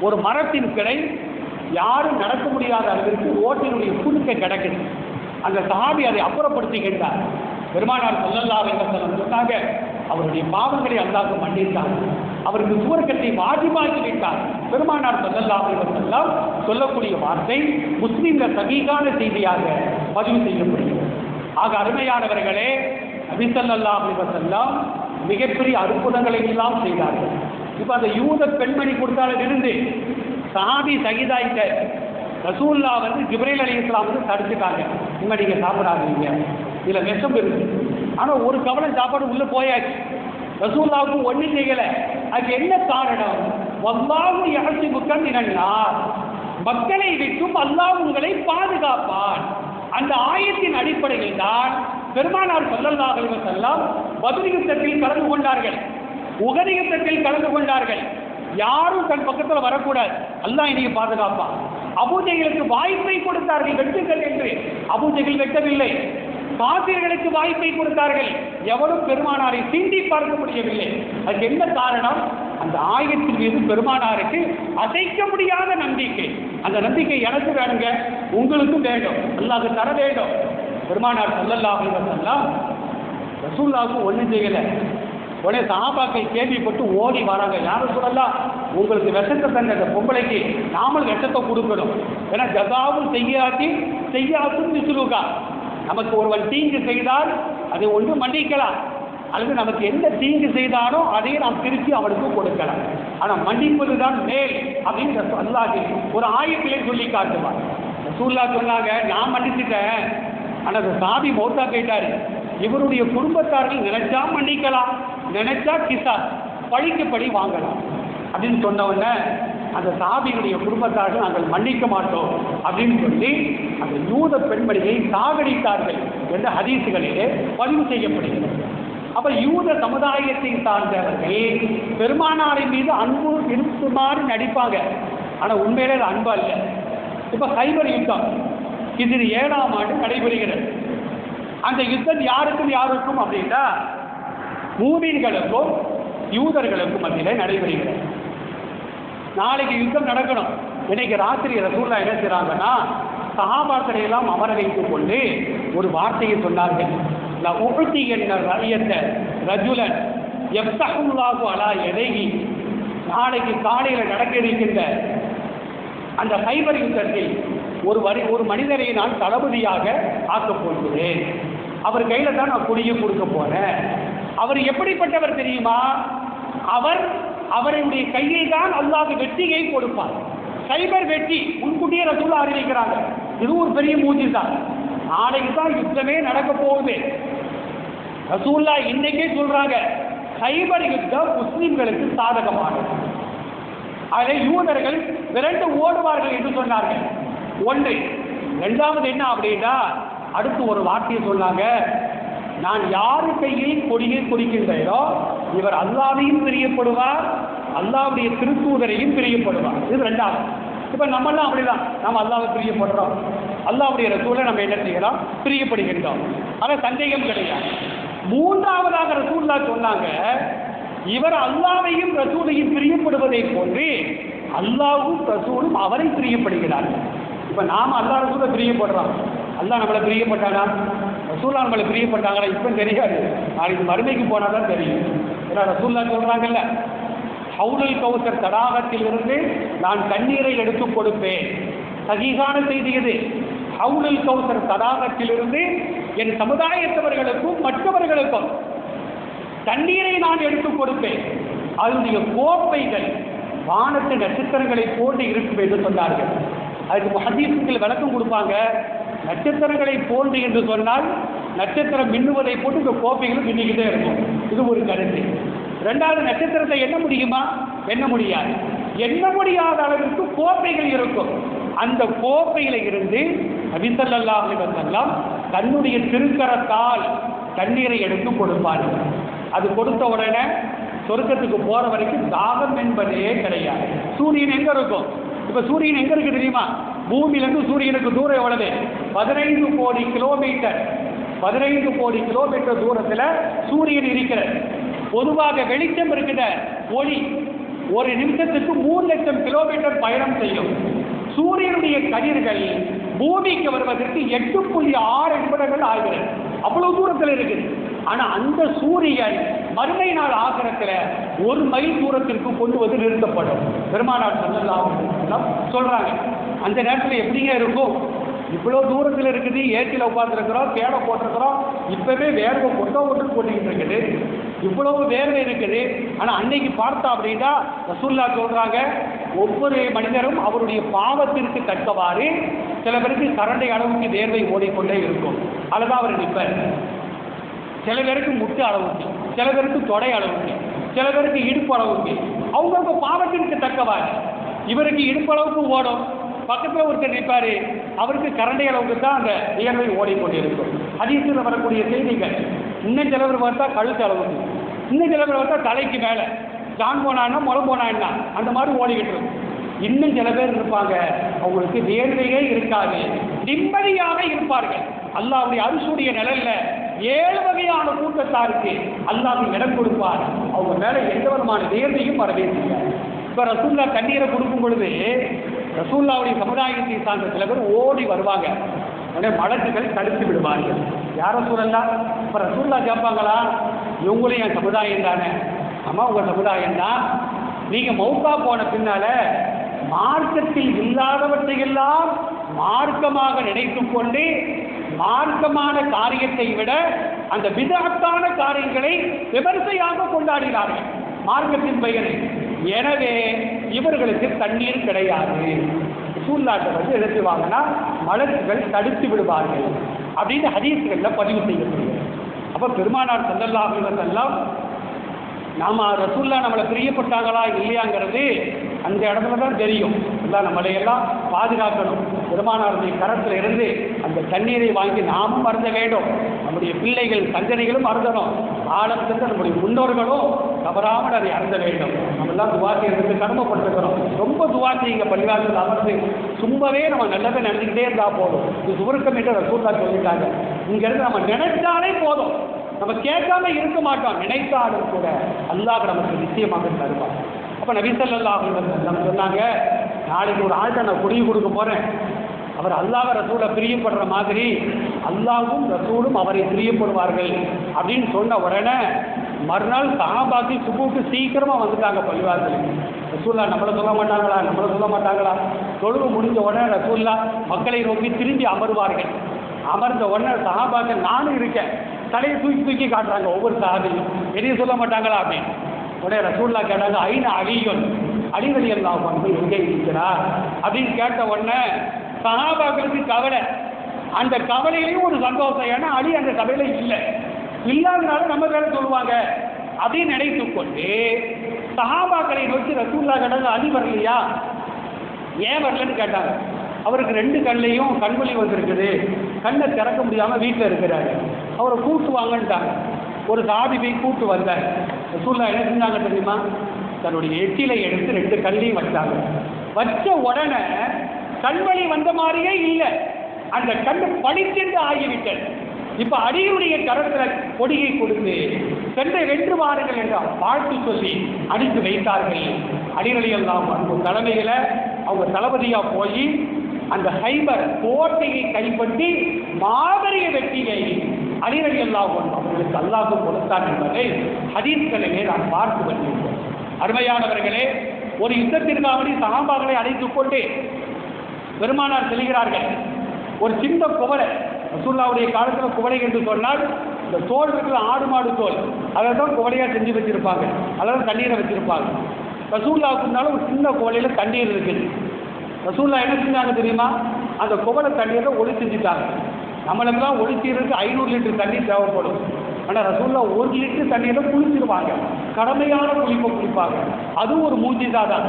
ஒரு மரத்தின் கிளை யாரும் நடக்க முடியாத அளவிற்கு ஓட்டினுடைய குறுக்க கிடக்குது. அந்த சாதி அதை அப்புறப்படுத்துகின்றார். பெருமானார் ஸல்லல்லாஹு அலைஹி வஸல்லம் சொன்னாங்க, அவருடைய பாவங்களை அல்லாஹ் மன்னித்தார், அவருக்கு சுவர்க்கத்தை வாஜிபாக்கி விட்டார். பெருமானார் ஸல்லல்லாஹு அலைஹி வஸல்லம் சொல்லக்கூடிய வார்த்தை முஸ்லிம்ல சஹீஹான செய்தியாக பதிவு செய்யப்படுகிறது. ஆக அருமையானவர்களே, நபி ஸல்லல்லாஹு அலைஹி வஸல்லம் மிகப்பெரிய அற்புதங்களை எல்லாம் செய்தார்கள். இப்போ அந்த யூத பெண்மணி கொடுத்தாலும் இருந்து சாதி சகிதாய்க்க ரசூல்லா ஜிப்ரீல் அலைஹிஸ்ஸலாம் தடுத்துட்டாங்க, இனிமேல் நீங்கள் சாப்பிடாதீங்க, இதில் விஷம் இருக்கு. ஆனால் ஒரு கவலை சாப்பாடு உள்ளே போயாச்சு, ரசூல்லாவுக்கும் ஒன்றும் செய்யலை. அதுக்கு என்ன காரணம்? வல்லாஹு யஹ்சிபுக மினன்னார். மக்களை விட்டும் அல்லாஹ் உங்களை பாதுகாப்பான். அந்த ஆயத்தின் அடிப்படையில் தான் பெருமானார் ஸல்லல்லாஹு அலைஹி வஸல்லம் பத்ர் யுத்தத்தில் கலந்து கொண்டார்கள், உஹது யுத்தத்தில் கலந்து கொண்டார்கள். யாரும் தன் பக்கத்தில் வரக்கூடாது, அல்லாஹ் இன்னைக்கு பாதுகாப்பான். அபூஜஹலுக்கு வாய்ப்பை கொடுத்தார்கள் வெட்டுங்கள் என்று, அபூஜஹல் வெட்டவில்லை. காபிர்களுக்கு வாய்ப்பை கொடுத்தார்கள், எவரும் பெருமானாரை சீண்டி பார்க்க முடியவில்லை. அதுக்கு என்ன காரணம்? அந்த ஆயத்தின் மீது பெருமானாருக்கு அசைக்க முடியாத நம்பிக்கை. அந்த நம்பிக்கை எனக்கு வேணுங்க, உங்களுக்கும் வேண்டும், அல்லாஹ் தர வேண்டும். பெருமானார் ஸல்லல்லாஹு அலைஹி வஸல்லம் ரசூலுல்லாஹ்வுக்கு ஒன்றும் செய்யலை. உடனே சஹாபாக்கள் கேள்விப்பட்டு ஓடி வராங்க, யாரும் சொல்லலாம், உங்களுக்கு விஷத்தை தந்த அந்த பொம்பளைக்கு நாமல் விஷத்தை கொடுக்கணும். ஏன்னா ஜஸாவும் செய்யாத்தும் மிஸ்லுகா. நமக்கு ஒருவன் தீங்கு செய்தால் அதை ஒன்று மன்னிக்கலாம், அல்லது நமக்கு எந்த தீங்கு செய்தானோ அதையே நாம் திருப்பி அவனுக்கு கொடுக்கலாம். ஆனால் மன்னிப்பது தான் மேல் அப்படின்னு அல்லாஹ் ஒரு ஆயத்திலே சொல்லி காட்டுவார். ரசூலுல்லாஹ் சொன்னாங்க, நான் மன்னிச்சுட்டேன், ஆனால் அந்த சாபி மௌத்தா போயிட்டாரு, இவருடைய குடும்பத்தார்கள் நினைச்சா மன்னிக்கலாம், நினைச்சா கிசாஸ் பழிக்கு பழி வாங்கலாம் அப்படின்னு சொன்ன உடனே அந்த சாபியினுடைய குடும்பத்தார்கள் நாங்கள் மன்னிக்க மாட்டோம் அப்படின்னு சொல்லி அந்த யூத பெண்மணியை சாகடித்தார்கள் என்ற ஹதீசுகளிலே பதிவு செய்யப்படுகிறது. அப்ப யூத சமுதாயத்தை சார்ந்தவர்கள் பெருமானாரின் மீது அன்பு இருக்குமாறு நடிப்பாங்க, ஆனால் உண்மையிலே அது அன்பு அல்ல. இப்ப கைபர் யுத்தம் இது 7ஆம் ஆண்டு நடைபெறுகிறது. அந்த யுத்தம் யாருக்கும் அப்படின்னா மூமின்களுக்கும் யூதர்களுக்கும் மத்தியிலே நடைபெறுகிறது. நாளைக்கு யுத்தம் நடக்கணும். இன்னைக்கு ராத்திரி ரசூலுல்லாஹ் என்ன செய்றாங்கன்னா, சஹாபாக்களை எல்லாம் அமர வைத்துக் கொண்டு ஒரு வார்த்தையை சொன்னார்கள். லா உஹ்தி என்ற ரயத்த ரஜுலன் யஃப்தஹுல்லாஹு அலா யதைஹி. நாளைக்கு காலையில் நடக்க இருக்கின்ற அந்த கைபர் யுத்தத்தில் ஒரு மனிதரை நான் தளபதியாக ஆக்கப் போகிறேன். அவர் கையில் தான் நான் கொடியை கொடுக்க போறேன். அவர் எப்படிப்பட்டவர் தெரியுமா? அவருடைய கையில் தான் அல்லாஹ் வெற்றியை கொடுப்பார். கைபர் வெற்றி முன்கூட்டியே ரசூலுல்லாஹ் அறிவிக்கிறாங்க. இது ஒரு பெரிய மூஜிசா. நாளைக்கு தான் யுத்தமே நடக்க போகுது. ரசூலுல்லாஹ் இன்னைக்கே சொல்றாங்க, கைபர் யுத்தம் முஸ்லிம்களுக்கு சாதகமானது. அதை யூதர்கள் விரண்டு ஓடுவார்கள் என்று சொன்னார்கள். ஒன்று. இரண்டாவது என்ன அப்படின்னா, அடுத்து ஒரு வார்த்தையை சொன்னாங்க, நான் யாரு கையில் கொடியை கொடுக்கின்றேனோ இவர் அல்லாஹ்வையும் பிரியப்படுவார், அல்லாஹ்வுடைய திருத்தூதரையும் பிரியப்படுவார். இது ரெண்டாவது. இப்போ நம்மெல்லாம் அப்படிதான், நம்ம அல்லாஹ்வை பிரியப்படுறோம், அல்லாஹ்வுடைய ரசூலை நம்ம என்ன செய்யலாம், பிரியப்படுகின்றோம். அதில் சந்தேகம் கிடையாது. மூன்றாவதாக ரசூலுல்லாஹ் சொன்னாங்க, இவர் அல்லாஹ்வையும் ரசூலையும் பிரியப்படுவதை போன்று அல்லாஹ்வும் ரசூலும் அவரை பிரியப்படுகிறார்கள். இப்போ நாம் அல்லாஹ் ரசூலை பிரியப்படுறோம், அல்லாஹ் நம்மளை பிரியப்பட்டானா, ரசூலுல்லாஹ் நம்மளை பிரியப்பட்டாங்களா இப்போ தெரியாது. நாளைக்கு மறுமைக்கு போனால் தான் தெரியும். ஏன்னா ரசூலுல்லாஹ் சொல்கிறாங்கல்ல, ஹவுலுல் கௌசர் தடாகத்திலிருந்து நான் தண்ணீரை எடுத்து கொடுப்பேன். சகிகான செய்தி இது. ஹவுலுல் கௌசர் தடாகத்திலிருந்து என் சமுதாயத்தவர்களுக்கும் மற்றவர்களுக்கும் தண்ணீரை நான் எடுத்து கொடுப்பேன். அதனுடைய கோப்பைகள் வானத்து நட்சத்திரங்களை போன்று இருக்கும் என்று சொன்னார்கள். அதுக்கு முஹதீஸ்கள் விளக்கம் கொடுப்பாங்க. நட்சத்திரங்களை போன்று என்று சொன்னால் நட்சத்திரம் மின்னுவதை போட்டு இந்த கோப்பைகளும் மின்னிக்கிட்டே இருக்கும். இது ஒரு கருத்து. ரெண்டாவது, நட்சத்திரத்தை எண்ண முடியுமா? எண்ண முடியாது. எண்ண முடியாத அளவிற்கு கோப்பைகள் இருக்கும். அந்த கோப்பையில இருந்து நபி ஸல்லல்லாஹு அலைஹி வஸல்லம் தன்னுடைய திருக்கரத்தால் தண்ணீரை எடுத்து கொடுப்பார்கள். அது கொடுத்த உடனே சொர்க்கத்துக்கு போற வரைக்கும் தாகம் என்பதே கிடையாது. சூரியன் எங்க இருக்கும்? இப்ப சூரியன் எங்க இருக்கு தெரியுமா? பூமியிலிருந்து சூரியனுக்கு தூரம் எவ்வளவு? 15 கோடி கிலோமீட்டர். 15 கோடி கிலோமீட்டர் தூரத்தில் சூரியன் இருக்கிறது. பொதுவாக வெளிச்சம் இருக்கிற ஒளி ஒரு நிமிஷத்துக்கு 3 லட்சம் கிலோமீட்டர் பயணம் செய்யும். சூரியனுடைய கதிர்கள் பூமிக்கு வருவதற்கு 8.6 நிமிடங்கள் ஆகிறது. அவ்வளவு தூரத்தில் இருக்குது. ஆனா அந்த சூரியன் மறுமை நாள் ஆகிரத்தில் 1 மைல் தூரத்திற்கு கொண்டு வந்து நிறுத்தப்படும். பெருமானார் ஸல்லல்லாஹு அலைஹி வஸல்லம் சொல்றாங்க, அந்த நேரத்தில் எப்படிங்க இருக்கும்? இவ்வளோ தூரத்தில் இருக்குது, ஏற்றியில் உட்காந்துருக்கிறோம், கேடை போட்டிருக்கிறோம், இப்பவே வேர்வை போட்டுக்கிட்டு இருக்குது, இவ்வளவு வேர்வை இருக்குது. ஆனால் அன்னைக்கு பார்த்தா அப்படின்னா ரசூலுல்லாஹ் சொல்றாங்க, ஒவ்வொரு மனிதரும் அவருடைய பாவத்திற்கு தக்கவாறு சில பேருக்கு கரண்டை அளவுக்கு வேர்வை ஓடிக்கொண்டே இருக்கும். அதுதான் அவர் நிற்பார். சில பேருக்கு முட்டு அளவுக்கு, சில பேருக்கு தொடை அளவுக்கு, சில பேருக்கு இடுப்பு அளவுக்கு, அவங்களுக்கு பாவத்திற்கு தக்கவாறு. இவருக்கு இடுப்பு அளவுக்கு ஓடும், பக்கத்தில் ஒருத்தர் நிற்பாரு, அவருக்கு கரண்டை அளவுக்கு தான் அந்த வியர்வை ஓடிக்கொண்டிருக்கும். ஹதீஸில் வரக்கூடிய செய்திகள். இன்னும் சில பேர் பார்த்தா கழுத்து அளவுக்கு, இன்னும் சில பேர் பார்த்தா தலைக்கு மேலே, ஜான் போனான்னா முளம் போனான்னா அந்த மாதிரி ஓடிக்கிட்டு இருக்கும். இன்னும் சில பேர் இருப்பாங்க, அவங்களுக்கு வேர்வையே இருக்காது, நிம்மதியாக இருப்பார்கள். அல்லாஹ்வுடைய அரிசுடைய நிழல்ல 7 வகையான கூட்டத்தாருக்கு அல்லாஹ் இடம் கொடுப்பார். அவங்க மேலே எந்த விதமான வேர்வையும் வரவே செய்யாது. இப்போ ரசூலுல்லாஹ் தண்ணீரை கொடுக்கும் பொழுது ரசூலுல்லாஹ்வுடைய சமுதாயத்தை சார்ந்த சில பேர் ஓடி வருவாங்க. உடனே மலக்குகள் தடுத்து விடுவார்கள். யார் ரசூலுல்லாஹ்? இப்போ ரசூலுல்லாஹ் கேட்பாங்களா, இவங்களும் என் சமுதாயம் தானே? அம்மா உங்கள் சமுதாயம் தான். நீங்கள் மௌத்தா போன பின்னால மார்க்கத்தில் இல்லாதவற்றையெல்லாம் மார்க்கமாக நினைத்து கொண்டு மார்க்கமான காரியத்தை விட அந்த விதத்தான காரியங்களை விமர்சையாக கொண்டாடினார்கள் மார்க்கத்தின் பெயரில். எனவே இவர்களுக்கு தண்ணீர் கிடையாது. சூழ்நாட்டை வந்து எழுத்துவாங்கன்னா மலக்குகள் தடுத்து விடுவார்கள் அப்படின்னு ஹதீஸ்களில் பதிவு செய்யப்படுகிறது. அப்போ பெருமானார் ஸல்லல்லாஹு அலைஹி வஸல்லம் நாம் ரசூலுல்லாஹ் நம்மளை பிரியப்பட்டாங்களா இல்லையாங்கிறது அந்த இடத்துல தான் தெரியும். எல்லாம் நம்மளையெல்லாம் பாதுகாக்கணும். பெருமானாருடைய கரத்தில் இருந்து அந்த தண்ணீரை வாங்கி நாமும் அருந்த வேண்டும். நம்முடைய பிள்ளைகள் சந்ததிகளும் அருந்தணும். ஆழம் சென்று நம்முடைய முன்னோர்களும் தவறாமல் அதை அருந்த வேண்டும். நம்மெல்லாம் துவா செய்யறதுக்கு கடமைப்பட்டிருக்கிறோம். ரொம்ப துவா செய்யுங்க. பள்ளிவாசல் அமர்ந்து சும்மாவே நம்ம நல்லதை நினைச்சுக்கிட்டே இருந்தால் போதும். இது சுருக்கம் என்று ரசூலுல்லாஹ் சொல்லிட்டாங்க. இங்கிருந்து நம்ம நினைச்சாலே போதும். நம்ம கேட்காம இருக்க மாட்டோம். நினைத்தாலும் கூட அல்லாஹ் நமக்கு நிச்சயமாக தருவார். அப்போ அப்போ நபி ஸல்லல்லாஹு அலைஹி வஸல்லம் சொன்னாங்க, நாளைக்கு ஒரு ஆள்கிட்ட நான் குடி கொடுக்க போகிறேன், அவர் அல்லாஹ் ரசூலை பிரியப்படுற மாதிரி அல்லாஹ்வும் ரசூலும் அவரை பிரியப்படுவார்கள் அப்படின்னு சொன்ன உடனே மறுநாள் சஹாபாக்கு சுபுக்கு சீக்கிரமாக வந்துட்டாங்க பள்ளிவாசல். ரசூல்லா நம்மளை சொல்ல மாட்டாங்களா தொழுவு முடிஞ்ச உடனே ரசூல்லா மக்களை நோக்கி திரும்பி அமர்வார்கள். அமர்ந்த உடனே சஹாபாக்கள் நானும் இருக்கேன் தலையை தூக்கி காட்டுறாங்க ஒவ்வொரு சஹாபியும், எதையும் சொல்ல மாட்டாங்களா அப்படின்னு. உடனே ரசூல்லா கேட்டாங்க, ஐநா அலியுன், அலி ரலியல்லாஹு அன்ஹு எங்கே இருக்கிறார் அப்படின்னு கேட்ட உடனே சஹாபாக்களுக்கு கவலை. அந்த கவலையிலையும் ஒரு சந்தோஷம், ஏன்னா அலி அந்த சபையில இல்லாதனால நம்ம வேலை சொல்லுவாங்க அப்படின்னு நினைத்து கொண்டு சஹாபாக்களை நோக்கி ரசூல்லா கேட்டாங்க, அலி வரலையா, ஏன் வரலன்னு கேட்டாங்க. அவருக்கு 2 கண்ணையும் கண்வலி வந்திருக்குது, கண்ணை திறக்க முடியாமல் வீட்டில் இருக்கிறாரு, அவரை கூட்டு வாங்கன்ட்டாங்க. ஒரு சாதி போய் கூட்டு வந்தார். ரசூல்லா என்ன செஞ்சாங்க தெரியுமா, தன்னுடைய எச்சிலை எடுத்து 2 கண்ணையும் வச்சாங்க. வச்ச உடனே கண்வலி வந்த மாதிரியே இல்லை, அந்த கண்ணு பளிச்சென்று ஆகிவிட்டது. இப்ப அடியுடைய கரத்தில் கொடியை கொடுத்து சென்றை வென்று வாருங்கள் என்ற வாழ்த்து சொல்லி அடித்து வைத்தார்கள். அடிரலியெல்லாம் அவங்க தலைமையில அவங்க தளபதியா போய் அந்த ஹைபர் கோட்டையை கைப்பற்றி மாபெரிய வெற்றியை அடிரலியெல்லாம் அவர்களுக்கு அல்லாஹ் கொடுத்தார் என்பதை ஹதீஸ்களிலே நாம் பார்த்து வருகின்றோம். அருமையானவர்களே, ஒரு யுத்தத்திற்காக சஹாபாக்களை அழைத்துக் கொண்டு பெருமானார் செல்கிறார்கள். ஒரு சின்ன குவளை, ரசூலுல்லாஹ்வுடைய காலத்தில் குவளை என்று சொன்னால் இந்த தோல் இருக்கிற ஆடு மாடு தோல், அதை தான் குவளையாக செஞ்சு வச்சிருப்பாங்க, அதில் தண்ணீரை வச்சிருப்பாங்க. ரசூலுல்லாஹ்வுக்குனால ஒரு சின்ன குவளையில் தண்ணீர் இருக்குது. ரசூலுல்லாஹ் என்ன செஞ்சாங்க தெரியுமா, அந்த குவளை தண்ணீரை ஒளி செஞ்சுட்டாங்க. நம்மளுக்கெல்லாம் ஒளி செய்யறதுக்கு 500 லிட்டர் தண்ணீர் தேவைப்படும். ஆனால் ரசூலுல்லாஹ் 1 லிட்டர் தண்ணீரை குளிச்சிருவாங்க, கடமையான குளிப்பை குளிப்பாங்க. அதுவும் ஒரு மூஜிசா தான்.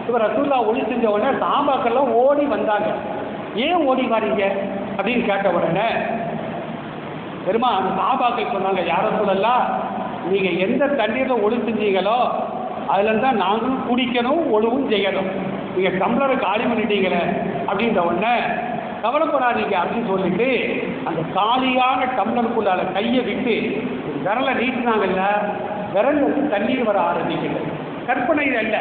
இப்போ ரசூலுல்லாஹ் ஒளி செஞ்ச உடனே சஹாபாக்கெல்லாம் ஓடி வந்தாங்க. ஏன் ஓடி வாரீங்க அப்படின்னு கேட்ட உடனே பெருமா அந்த சஹாபாக்கள் சொன்னாங்க, யார சொல்லலாம், நீங்கள் எந்த தண்ணீரில் ஒளி செஞ்சீங்களோ அதில் தான் நாங்களும் குடிக்கணும் ஒழுவும் செய்யணும், நீங்கள் டம்ளரை காலி பண்ணிட்டீங்களே அப்படின்ற உடனே கவலைப்படாதீங்க அப்படின்னு சொல்லிட்டு அந்த காலியான டம்ளருக்குள்ளால கையை விட்டு விரலை நீட்டினாங்கல்ல, விரல் வந்து தண்ணீர் வர ஆரம்பிக்கிறது. கற்பனை அல்ல,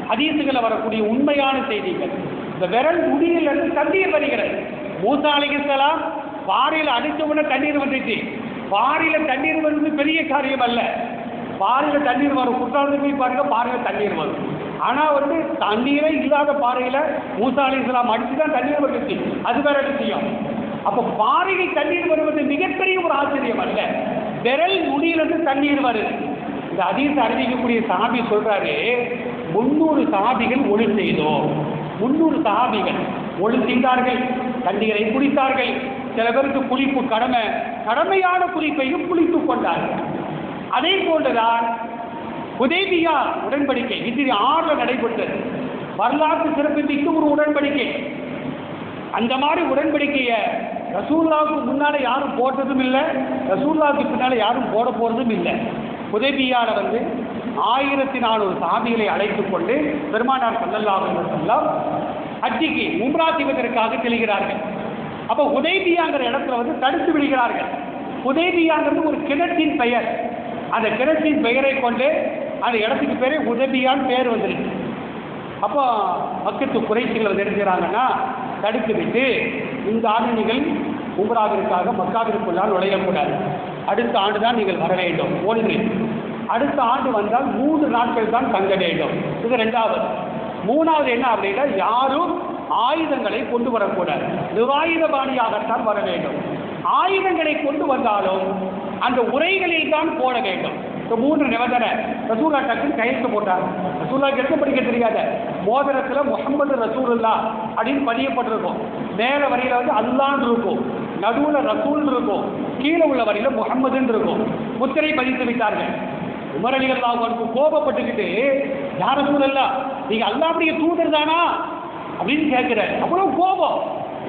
ஹதீசுகளை வரக்கூடிய உண்மையான செய்திகள். இந்த விரல் முடியிலிருந்து தண்ணீர் வருகிறது. மூசா அலைஹிஸ்ஸலாம் பாறையில் அடித்தவுடனே தண்ணீர் வந்துச்சு. பாறையில் தண்ணீர் வருவது பெரிய காரியம் அல்ல. பாறையில் தண்ணீர் வரும், குற்றாலத்தில் போய் பாருங்க, பாறையில் தண்ணீர் வரும். ஆனால் வந்து தண்ணீரே இல்லாத பாறையில் மூசா அலைஹிஸ்ஸலாம் அடித்து தான் தண்ணீர் வந்துச்சு, அது வேற விஷயம். அப்போ பாறையில் தண்ணீர் வருவது மிகப்பெரிய ஒரு ஆச்சரியம் அல்ல, விரல் முடியிலிருந்து தண்ணீர் வருது. இந்த ஹதீஸ் அறிவிக்கக்கூடிய சஹாபி சொல்றாரு, 300 சஹாபிகள் ஒளி செய்தோம். 300 சஹாபிகள் ஒளி செய்தார்கள், தண்ணீரை குடித்தார்கள். சில பேருக்கு குளிப்பு கடமையான குளிப்பையும் குளித்துக் கொண்டார்கள். அதே போன்றுதான் ஹுதைபியா உடன்படிக்கை ஹிஜ்ரி 6 நடைபெற்றது. வரலாற்று சிறப்புமிக்க ஒரு உடன்படிக்கை. அந்த மாதிரி உடன்படிக்கையை ரசூலுல்லாஹ்வுக்கு முன்னால யாரும் போட்டதும் இல்லை, ரசூலுல்லாஹ்வுக்கு பின்னால யாரும் போட போறதும் இல்லை. ஹுதைபியால வந்து 1400 சஹாபிகளை அழைத்துக் கொண்டு பெருமானார் ஸல்லல்லாஹு அலைஹி வஸல்லம் ஹஜ்ஜிக்கு உம்ரா செய்வதற்காக செல்கிறார்கள். அப்போ ஹுதைபியாங்கிற இடத்துல வந்து தடுத்து விடுகிறார்கள். ஹுதைபியாங்கிறது ஒரு கிணற்றின் பெயர். அந்த கிணற்றின் பெயரை கொண்டு அந்த இடத்துக்கு பேரே ஹுதைபியான்னு பேர் வந்துருக்கு. அப்போ பக்கத்து குறைசிகள் வந்து எடுக்கிறாங்கன்னா தடுத்து விட்டு, இந்த ஆண்டு நீங்கள் உம்ராவிற்காக மக்காவிற்குள்ளால் நுழையக்கூடாது, அடுத்த ஆண்டு தான் நீங்கள் வர வேண்டும். 1, அடுத்த ஆண்டு வந்தால் 3 நாட்கள் தான் தங்க வேண்டும். இது 2வது. 3வது என்ன அப்படின்னா, யாரும் ஆயுதங்களை கொண்டு வரக்கூடாது, நிராயுதபாணியாகத்தான் வர வேண்டும். ஆயுதங்களை கொண்டு வந்தாலும் அந்த உரைகளில் தான் போட வேண்டும். இந்த 3 நிபந்தனை ரசூலா டக்குன்னு கையெழுத்து போட்டார். ரசூலாக்கு எடுத்து படிக்க தெரியாத மோதிரத்தில் முஹம்மது ரசூலுல்லாஹ் அப்படின்னு பதியப்பட்டிருக்கும். மேலே வரியில் வந்து அல்லான்னு இருக்கும், நடுவில் ரசூல் இருக்கும், கீழே உள்ள வரியில் முஹம்மதுன்னு இருக்கும். முத்திரை பதித்து விட்டார்கள். உமர் ரலியல்லாஹு அன்ஹு கோபப்பட்டுக்கிட்டு, யார் ரசூலுல்லாஹ், நீங்கள் அல்லாஹ்வுடைய தூதர் தானா அப்படின்னு கேட்கிறார். அவ்வளவு கோபம்.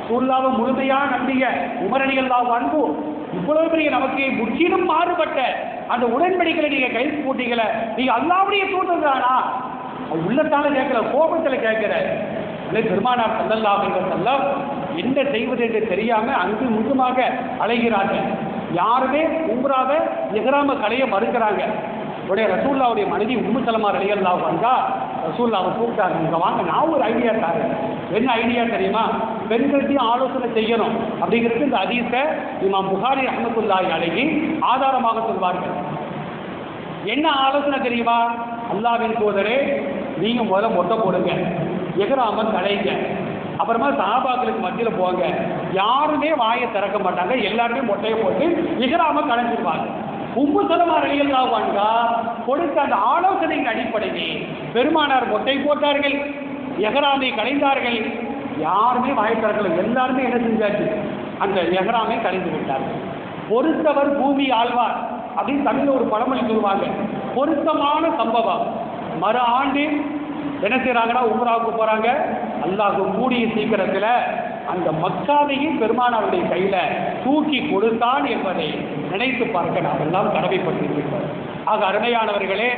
ரசூலுல்லாஹ்வை முழுமையாக நம்பிய உமர் ரலியல்லாஹு அன்ஹு இவ்வளவு பெரிய நமக்கு முற்றிலும் மாறுபட்ட அந்த உடன்படிக்கைகளை நீங்க கைது போட்டீங்களே, நீங்க அல்லாஹ்வுடைய தூதர் தானா? உள்ளத்தால கேட்கிற, கோபத்தில் கேட்கிற. பெருமானார் ஸல்லல்லாஹு அலைஹி வஸல்லம் என்ன செய்வது என்று தெரியாம அங்கு முழுமாக அலைகிறார்கள். யாருமே உம்ராவை இஹ்ராம கலைய மறுக்கிறாங்க. உடைய ரசூல்லாவுடைய மனைவி உம்மு சலமா ரலியல்லாஹு அன்ஹா ரசூல்லாவை கூப்பிட்டாங்க, இங்கே வாங்க, நான் ஒரு ஐடியா தரேன். என்ன ஐடியா தெரியுமா? பெண்கள்கிட்டையும் ஆலோசனை செய்யணும் அப்படிங்கிறது இந்த ஹதீஸை இமாம் புகாரி ரஹ்மத்துல்லாஹி அலைஹி ஆதாரமாக சொல்வார்கள். என்ன ஆலோசனை தெரியுமா? அல்லாஹ்வின் தூதரே, நீங்க முதல்ல மொட்டை போடுங்க, எஹ்ராம கலைங்க, அப்புறமா சஹாபாக்களுக்கு மத்தியில் போங்க, யாருமே வாயை திறக்க மாட்டாங்க, எல்லாருமே மொட்டையை போட்டு இஹ்ராம கலைஞ்சிருவாங்க. உம்மு சலமா ரலியல்லாஹு அன்ஹா கொடுத்த அந்த ஆலோசனையின் அடிப்படையில் பெருமானார் மொட்டை போட்டார்கள், எஹ்ராமை கலைந்தார்கள், யாருமே வாயை திறக்கல, எல்லாருமே என்ன செஞ்சாச்சு, அந்த எஹ்ராமை கலைந்து விட்டார்கள். பொறுத்தவர் பூமி ஆழ்வார் அப்படின்னு தமிழ்ல ஒரு பழமொழி சொல்லுவாங்க. பொருத்தமான சம்பவம். மறு ஆண்டு என்ன செய்யறாங்கன்னா உம்ராவுக்கு போறாங்க. அல்லாஹ் கூடிய சீக்கிரத்தில் அந்த மக்காவையும் பெருமானாருடைய கையில தூக்கி கொடுத்தான் என்பதை நினைத்து பார்க்க நாம் எல்லாம் கடமைப்பட்டிருக்கிறோம். ஆக அருமையானவர்களே,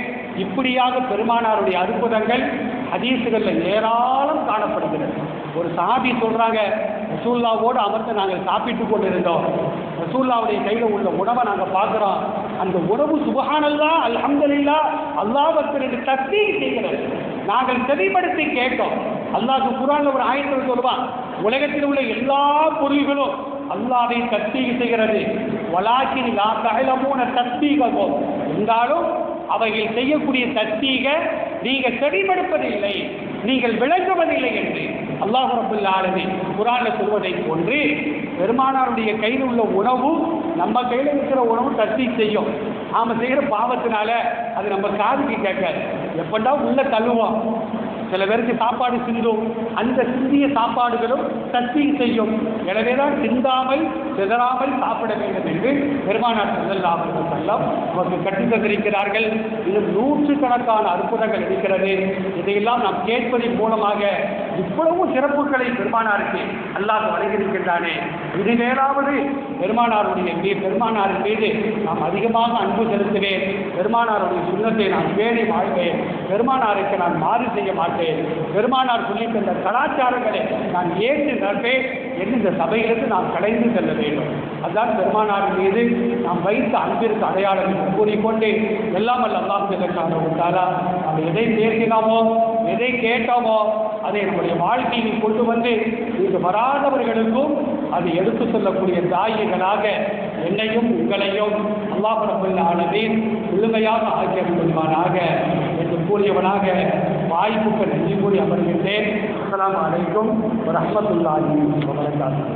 இப்படியாக பெருமானாருடைய அற்புதங்கள் ஹதீசுகளில் ஏராளம் காணப்படுகிறது. ஒரு சஹாபி சொல்றாங்க, ரசூல்லாவோடு அமர்ந்து நாங்கள் சாப்பிட்டு கொண்டிருந்தோம், ரசூல்லாவுடைய கையில் உள்ள உணவை நாங்கள் பார்க்குறோம், அந்த உணவு சுப்ஹானல்லாஹ் அல்ஹம்துலில்லாஹ் அல்லாஹ் அக்பர் தஸ்பீஹ் செய்கிறது. நாங்கள் செவிப்படுத்தி கேட்டோம். அல்லாஹ் குர்ஆன்ல ஒரு ஆயத்தில் சொல்லுவான், உலகத்தில் உள்ள எல்லா பொருள்களும் அல்லாஹ்வை தஸ்பீஹ் செய்கிறது. வலாக்கின் லா தஅலமூன தஸ்பீஹஹும், இருந்தாலும் அவைகள் செய்யக்கூடிய தஸ்பீஹை நீங்கள் செவிப்படுப்பதில்லை, நீங்கள் விளங்குவதில்லை என்று அல்லாஹ் ரப்பல் ஆலமீன் குர்ஆன்ல சொல்வதை போன்று பெருமானாருடைய கையில் உள்ள உணவு நம்ம கையில் இருக்கிற உணவு தஸ்பீஹ் செய்யும். நாம செய்கிற பாவத்தினால அது நம்ம காதுக்கு கேட்காது. எப்படா உள்ள தள்ளுவோம். சில பேருக்கு சாப்பாடு சிந்தும், அந்த சிந்திய சாப்பாடுகளும் தஸ்பீஹ் செய்யும். எனவே தான் சிந்தாமல் சிதறாமல் சாப்பிட வேண்டும் என்று பெருமானார் ஸல்லல்லாஹு அலைஹி வஸல்லம் அவர்கள் கற்றுத் தந்திருக்கிறார்கள். இது நூற்றுக்கணக்கான அற்புதங்கள் இருக்கிறது. இதையெல்லாம் நாம் கேட்பதன் மூலமாக இவ்வளவு சிறப்புகளை பெருமானாருக்கு அல்லாஹ் வழங்கியிருக்கின்றானே, இது வேறாவது பெருமானாரின் மீது நாம் அதிகமாக அன்பு செலுத்துவேன், பெருமானாருடைய சுன்னத்தை நான் பேணி வாழ்வேன், பெருமானாருக்கு நான் மாறு செய்ய மாட்டேன், பெருமானார் சொல்லி தந்த கலாச்சாரங்களை நான் ஏற்று நடப்பேன் என்று இந்த சபையிலிருந்து நாம் கலைந்து செல்ல வேண்டும். அதுதான் பெருமானாரின் மீது நாம் வைத்த அன்பிற்கு அடையாளம் என்று கூறிக்கொண்டு எல்லாம் அல்ல அல்லாஹ் விட்டாரா நாம் எதை பேசினோமோ எதை கேட்டோமோ அதை நம்முடைய வாழ்க்கையில் கொண்டு வந்து இங்கு வராதவர்களுக்கும் அதை எடுத்து சொல்லக்கூடிய தாயிகளாக என்னையும் உங்களையும் அல்லாஹ் ரப்பல் ஆலமீன் முழுமையாக ஆக்கியம் கொள்வானாக என்று கூறியவனாக வாய்ப்புக்கு நன்றி கூறி அமர்கின்றேன். அஸ்ஸலாமு அலைக்கும் வரஹ்மத்துல்லாஹி வபரகாத்துஹு.